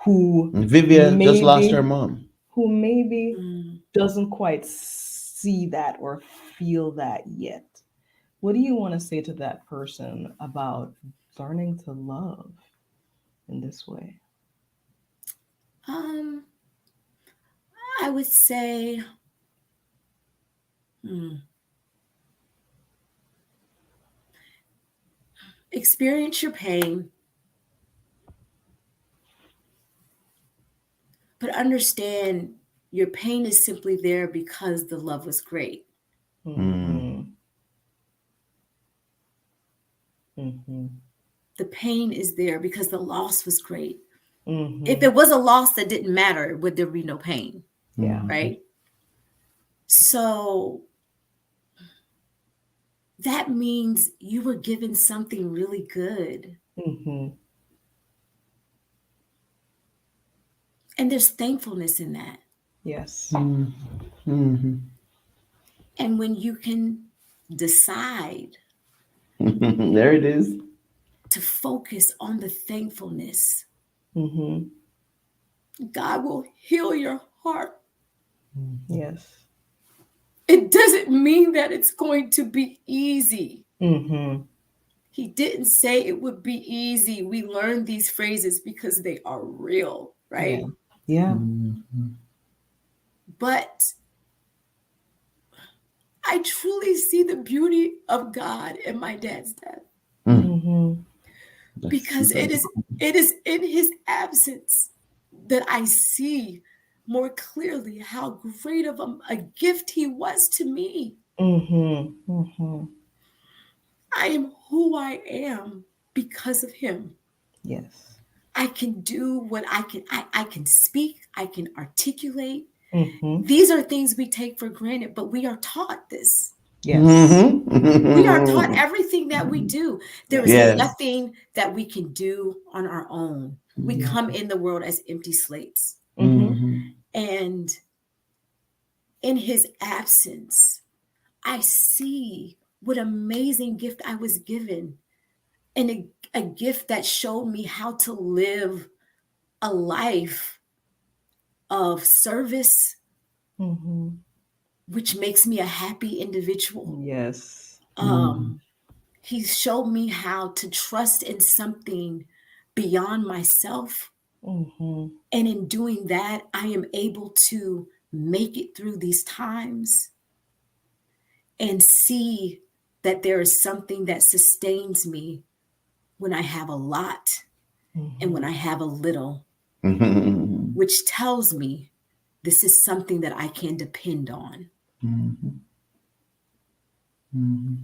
who Vivian just lost her maybe mom. who maybe Mm. doesn't quite see that or feel that yet. What do you want to say to that person about learning to love in this way? I would say, experience your pain, but understand your pain is simply there because the love was great. Mm-hmm. Mm-hmm. The pain is there because the loss was great. Mm-hmm. If it was a loss that didn't matter, would there be no pain? Yeah. Right? So that means you were given something really good. Mm-hmm. And there's thankfulness in that. Yes. Mm-hmm. And when you can decide There it is. to focus on the thankfulness, Mm-hmm. God will heal your heart. Yes. It doesn't mean that it's going to be easy. Mm-hmm. He didn't say it would be easy. We learn these phrases because they are real, right? Yeah. Mm-hmm. But I truly see the beauty of God in my dad's death. Mm-hmm. Because it is in his absence that I see more clearly how great of a gift he was to me. Mm-hmm. Mm-hmm. I am who I am because of him. Yes. I can do what I can speak, I can articulate. Mm-hmm. These are things we take for granted, but we are taught this. Yes. Mm-hmm. We are taught everything that we do. There is Yes. nothing that we can do on our own. We come in the world as empty slates. Mm-hmm. And in his absence, I see what amazing gift I was given, and a gift that showed me how to live a life of service, Mm-hmm. which makes me a happy individual. Yes. He showed me how to trust in something beyond myself. Mm-hmm. And in doing that, I am able to make it through these times and see that there is something that sustains me when I have a lot and when I have a little, Mm-hmm. which tells me this is something that I can depend on. Mm-hmm. Mm-hmm.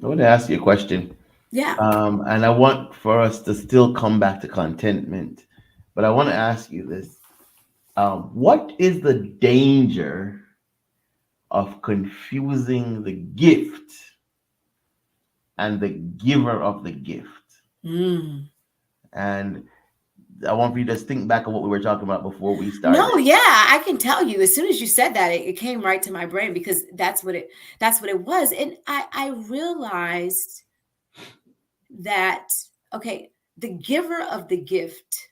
I want to ask you a question. Yeah. And I want for us to still come back to contentment. But I want to ask you this. What is the danger of confusing the gift and the giver of the gift? And I want for you to just think back on what we were talking about before we started. No, yeah, I can tell you. As soon as you said that, it came right to my brain, because that's what it was. And I realized that, okay, the giver of the gift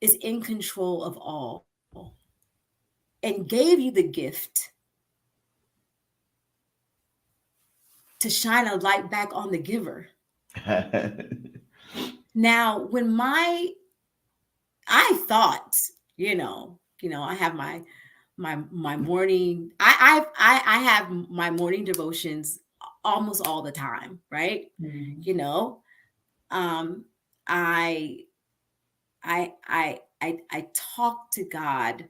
is in control of all and gave you the gift to shine a light back on the giver. Now, when I thought, I have my my morning. I have my morning devotions almost all the time, right? Mhm. You know, I talk to God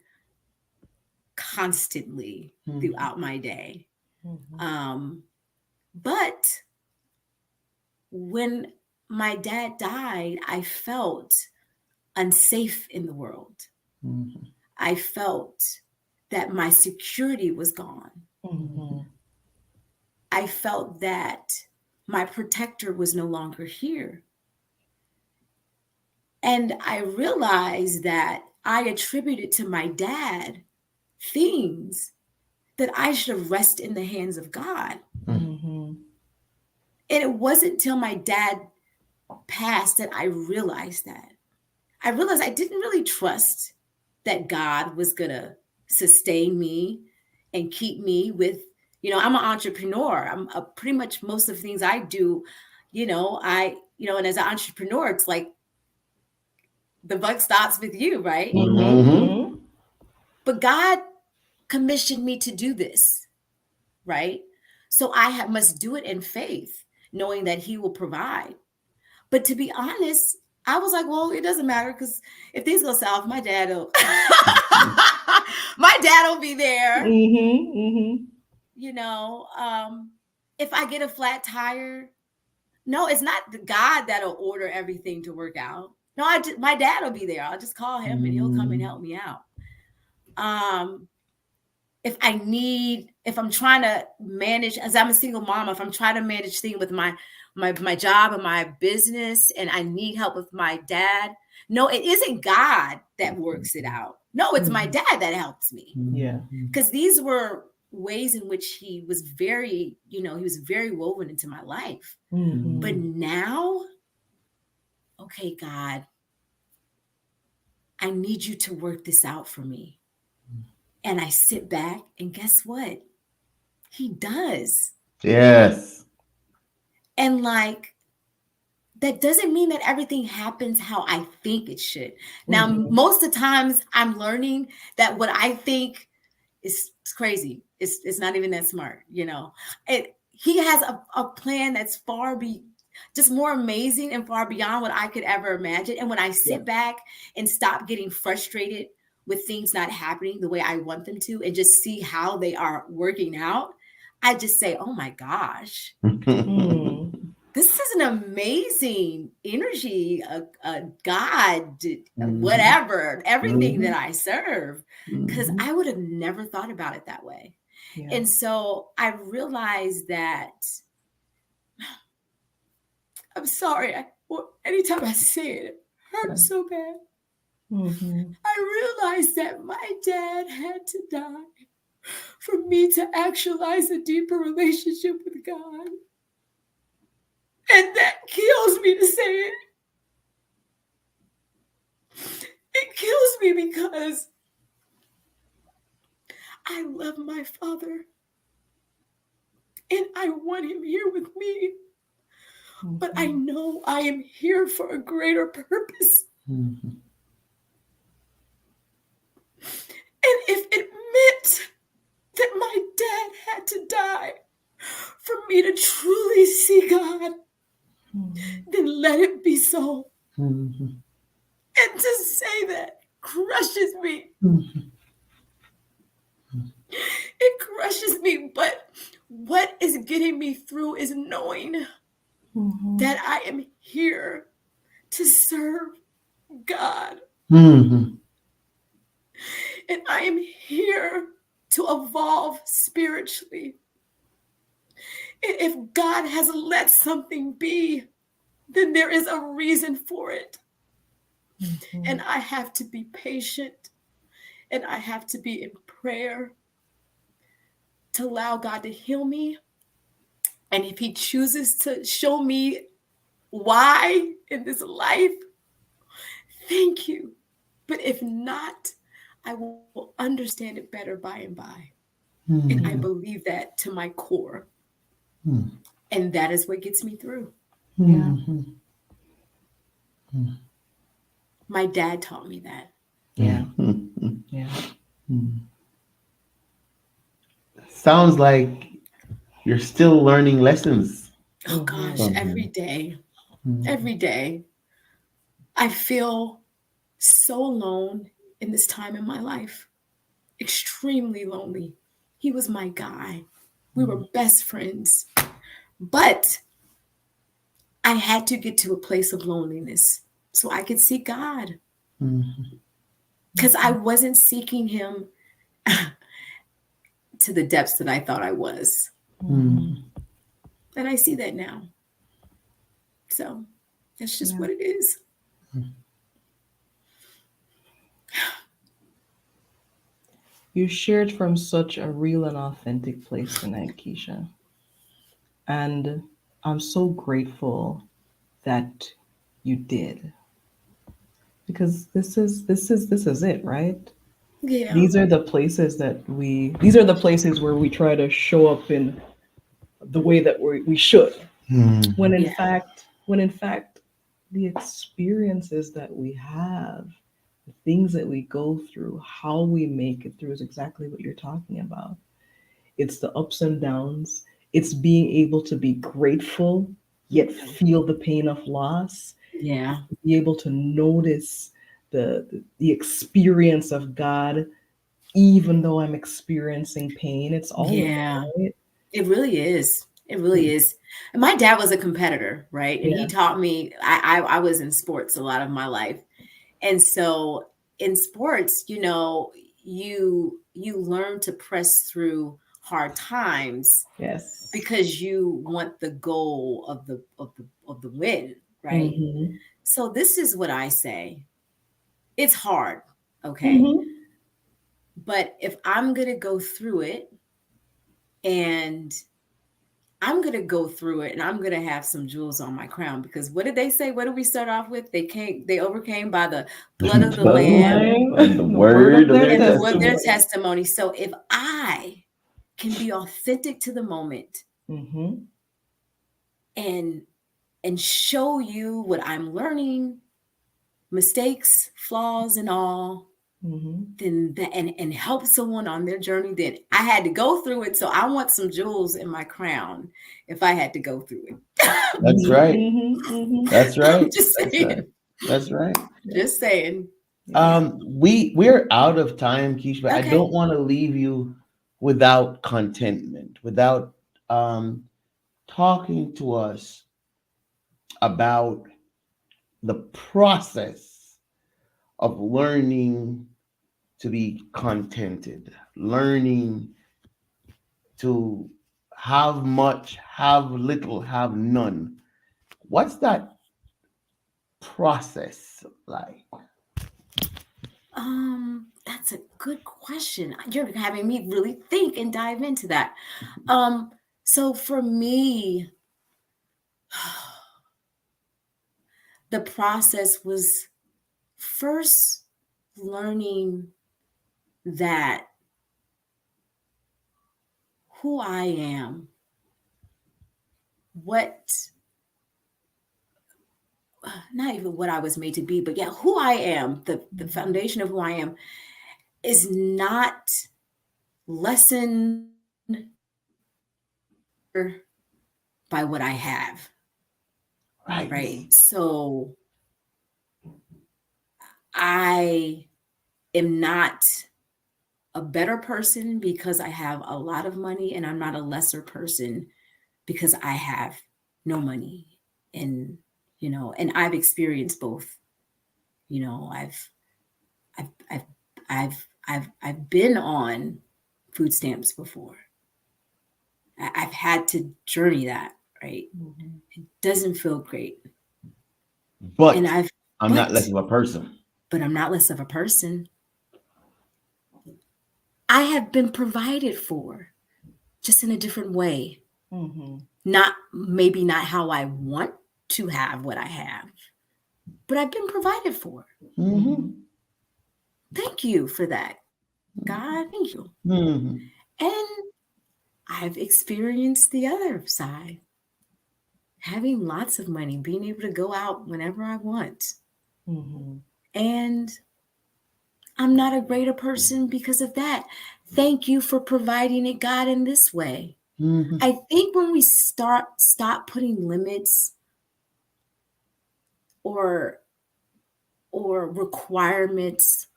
constantly throughout my day. But when my dad died, I felt unsafe in the world. I felt that my security was gone. Mhm. I felt that my protector was no longer here. And I realized that I attributed to my dad things that I should have rested in the hands of God. Mhm. And it wasn't till my dad passed that I realized that. I realized I didn't really trust that God was going to sustain me and keep me with, I'm an entrepreneur. I'm pretty much most of the things I do, and as an entrepreneur, it's like the buck stops with you, right? Mhm. But God commissioned me to do this, right? So I must do it in faith, knowing that he will provide. But to be honest, I was like, well, it doesn't matter because if things go south, my dad will be there. Mhm. If I get a flat tire, no, it's not the God that'll order everything to work out. No, my dad will be there. I'll just call him and he'll come and help me out. If I'm trying to manage, as I'm a single mom, if I'm trying to manage things with my job and my business and I need help with my dad, no, it isn't God that works it out. No, it's my dad that helps me. Yeah. Because these were ways in which he was very woven into my life. But now, okay, God, I need you to work this out for me. And I sit back and guess what? He does. Yes. And that doesn't mean that everything happens how I think it should. Now, most of the times I'm learning that what I think is crazy. It's not even that smart, He has a plan that's just more amazing and far beyond what I could ever imagine. And when I sit back and stop getting frustrated with things not happening the way I want them to and just see how they are working out, I just say, oh my gosh. This is an amazing energy, a God, whatever, everything that I serve, because I would have never thought about it that way. Yeah. And so I realized that, I'm sorry, anytime I say it, it hurts so bad. I realized that my dad had to die for me to actualize a deeper relationship with God. And that kills me to say it. It kills me because I love my father and I want him here with me. But I know I am here for a greater purpose. And if it meant that my dad had to die for me to truly see God, then let it be so. And to say that crushes me. It crushes me, but what is getting me through is knowing that I am here to serve God. And I am here to evolve spiritually. And if God has let something be, then there is a reason for it. And I have to be patient and I have to be in prayer to allow God to heal me. And if he chooses to show me why in this life, thank you. But if not, I will understand it better by and by. And I believe that to my core. And that is what gets me through. Yeah. My dad taught me that. Yeah. Yeah. sounds like you're still learning lessons Oh gosh, from every him. day, Mhm. every day, I feel so alone in this time in my life. Extremely lonely. He was my guy. We were best friends. But I had to get to a place of loneliness so I could see God. Mhm. Because I wasn't seeking him to the depths that I thought I was. Mhm. And I see that now. So that's just what it is. You shared from such a real and authentic place tonight, Keisha. And I'm so grateful that you did. Because this is it, right? Yeah. These are the places where we try to show up in the way that we should. When Mhm. in Yeah. fact, the experiences that we have, the things that we go through, how we make it through is exactly what you're talking about. It's the ups and downs. It's being able to be grateful, yet feel the pain of loss, Yeah. be able to notice the experience of God, even though I'm experiencing pain. It's all of Yeah. it, right? It really is. It really is. And my dad was a competitor, right? And he Yeah. taught me, I was in sports a lot of my life. And so in sports, you learn to press through hard times Yes. because you want the goal of the win, right? Mm-hmm. So this is what I say. It's hard, okay? Mm-hmm. But if I'm going to go through it and I'm going to go through it and I'm going to have some jewels on my crown because what did they say? What did we start off with? They overcame by the blood of the But lamb and the The word of word of their their and the word of their testimony. testimony. testimony. So if I can be authentic to the moment Mm-hmm. and show you what I'm learning, mistakes, flaws, and all, Mm-hmm. then that and help someone on their journey, then I had to go through it. So I want some jewels in my crown if I had to go through it. That's right. Mm-hmm. Mm-hmm. That's I'm right. just That's right. saying. That's right. Just saying. Yeah. We're out of time, Keish, but I Okay. don't want to leave you without contentment, without talking to us about the process of learning to be contented, learning to have much, have little, have none. What's that process like? That's a good question. You're having me really think and dive into that. So for me, the process was first learning that who I am, what not even what I was made to be, but yeah, who I am, the foundation of who I am is not lessened by what I have, Right. right? So I am not a better person because I have a lot of money, and I'm not a lesser person because I have no money. And and I've experienced both. I've I've I've been on food stamps before. I've had to journey that, right? Mm-hmm. It doesn't feel great. And But I've I'm not less of a person. but I'm not less of a person. I have been provided for just in a different way. Mm-hmm. Not maybe not how I want to have what I have, but I've been provided for. Mm-hmm. Thank you for that, God. Thank you. Mm-hmm. And I've experienced the other side, having lots of money, being able to go out whenever I want. Mm-hmm. And I'm not a greater person because of that. Thank you for providing it, God, in this way. Mhm. I think when we stop putting limits or requirements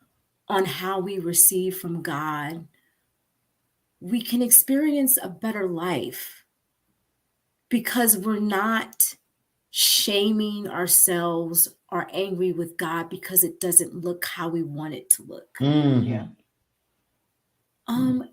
on how we receive from God, we can experience a better life because we're not shaming ourselves or angry with God because it doesn't look how we want it to look. Mhm. Yeah.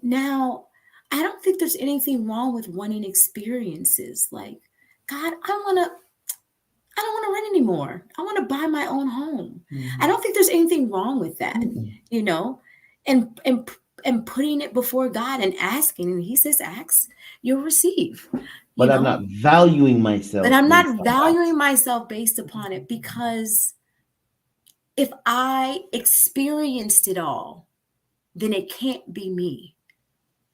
Now, I don't think there's anything wrong with wanting experiences. Like, God, I don't want to rent anymore. I want to buy my own home. I don't think there's anything wrong with that, you know, and putting it before God and asking, and He says, "Ask, you'll receive." But You I'm know? not valuing myself. But I'm based not on valuing myself based upon it, because if I experienced it all, then it can't be me.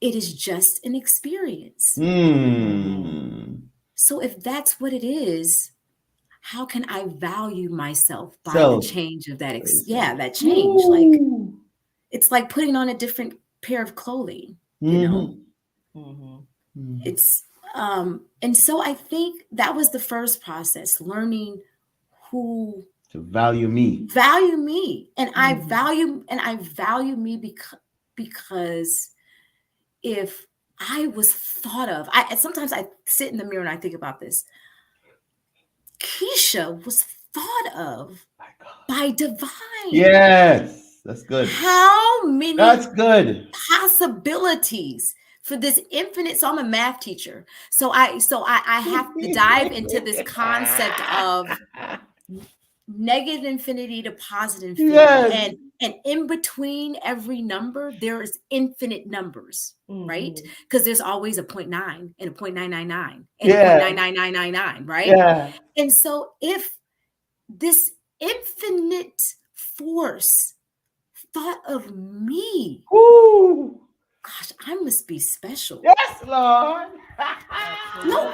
It is just an experience. that. Mm. So if that's what it is, how can I value myself by So- the change of that? so- That change. Like, Woo. it's like putting on a different pair of clothing, you know? Mhm. Mhm. It's and so I think that was the first process, learning who To value me. value me. And I value me because if I was thought of, sometimes I sit in the mirror and I think about this. Keisha was thought of My God. by divine. Yes, that's good. How many That's good. possibilities for this infinite? So I'm a math teacher. So I have to dive into this concept of negative infinity to positive infinity. Yes. And in between every number, there is infinite numbers, right? Mhm. Because there's always a 0.9 and a 0.999 and Yeah. a 0.99999, right? Yeah. And so if this infinite force thought of me, Woo. gosh, I must be special. Yes, Lord. No,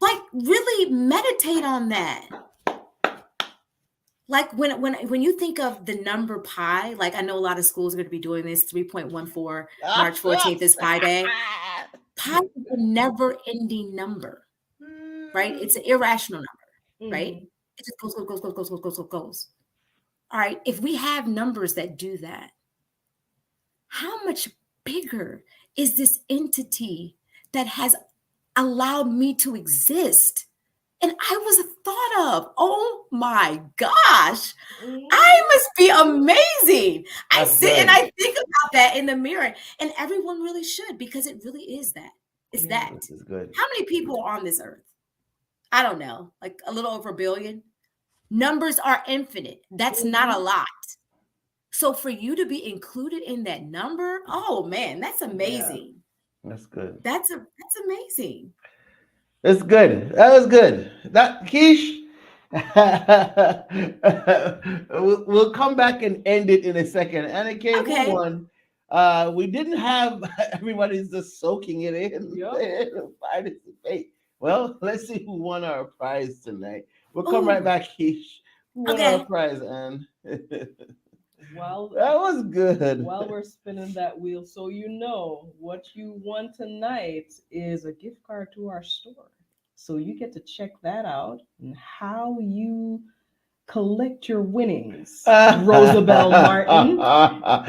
like really meditate on that. Like when you think of the number pi, like I know a lot of schools are going to be doing this. 3.14, March 14th is Pi Day. Pi is a never-ending number, right? It's an irrational number, right? Mhm. It just goes. All right, if we have numbers that do that, how much bigger is this entity that has allowed me to exist? And I was thought of. Oh my gosh. I must be amazing. I That's sit and good. I think about that in the mirror. And everyone really should, because it really is that. It's that. This is good. How many people are on this earth? I don't know, like a little over a billion. Numbers are infinite. That's not a lot. So for you to be included in that number, oh man, that's amazing. That's good. That's amazing. That's good. That was good. That Keish. we'll come back and end it in a second. And okay, Okay. move on. We didn't have everybody's just soaking it in. Participate. Well, let's see who won our prize tonight. We'll come right Ooh. back, Keish. Who won Okay. our prize, Anne? Well, That was good. while we're spinning that wheel, so you know what you won tonight is a gift card to our store. So you get to check that out and how you collect your winnings. Rosabelle Martin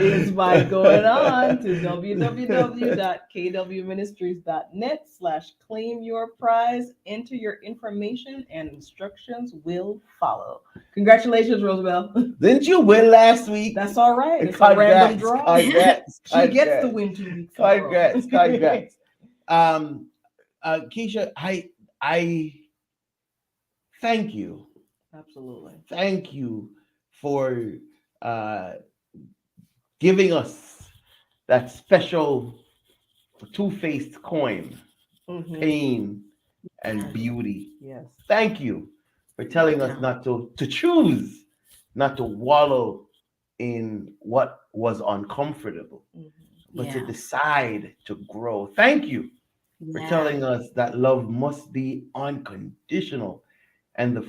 is by going on to www.kwministries.net/claim-your-prize. Enter your information and instructions will follow. Congratulations, Rosabelle. Didn't you win last week? That's all right. It's a random draw. Congrats. She gets to win 2 weeks. in a row. Congrats. Keisha, I thank you. Absolutely. Thank you for giving us that special two-faced coin, Mhm. pain and beauty. Yes. Thank you for telling us not to choose, not to wallow in what was uncomfortable, but to Yeah. decide to grow. Thank you for Yeah. telling us that love must be unconditional and the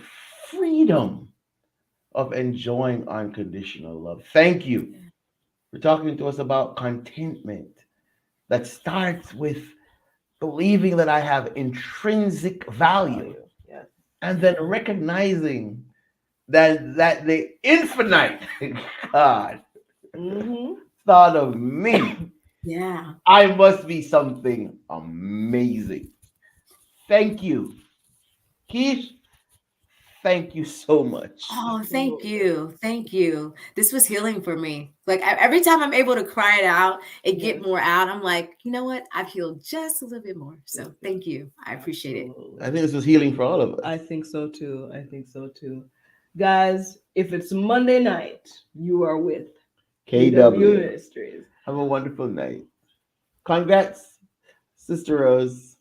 freedom of enjoying unconditional love. Thank you for talking to us about contentment that starts with believing that I have intrinsic value, Yes. and then recognizing that the infinite God Mm-hmm. thought of me. Yeah. I must be something amazing. Thank you, Keith. Thank you so much. Oh, thank you. Thank you. This was healing for me. Like every time I'm able to cry it out and get more out, I'm like, you know what? I've healed just a little bit more. So thank you. I appreciate it. I think this was healing for all of us. I think so too. I think so too. Guys, if it's Monday night, you are with KW. Ministries. Have a wonderful night. Congrats, Sister Rose.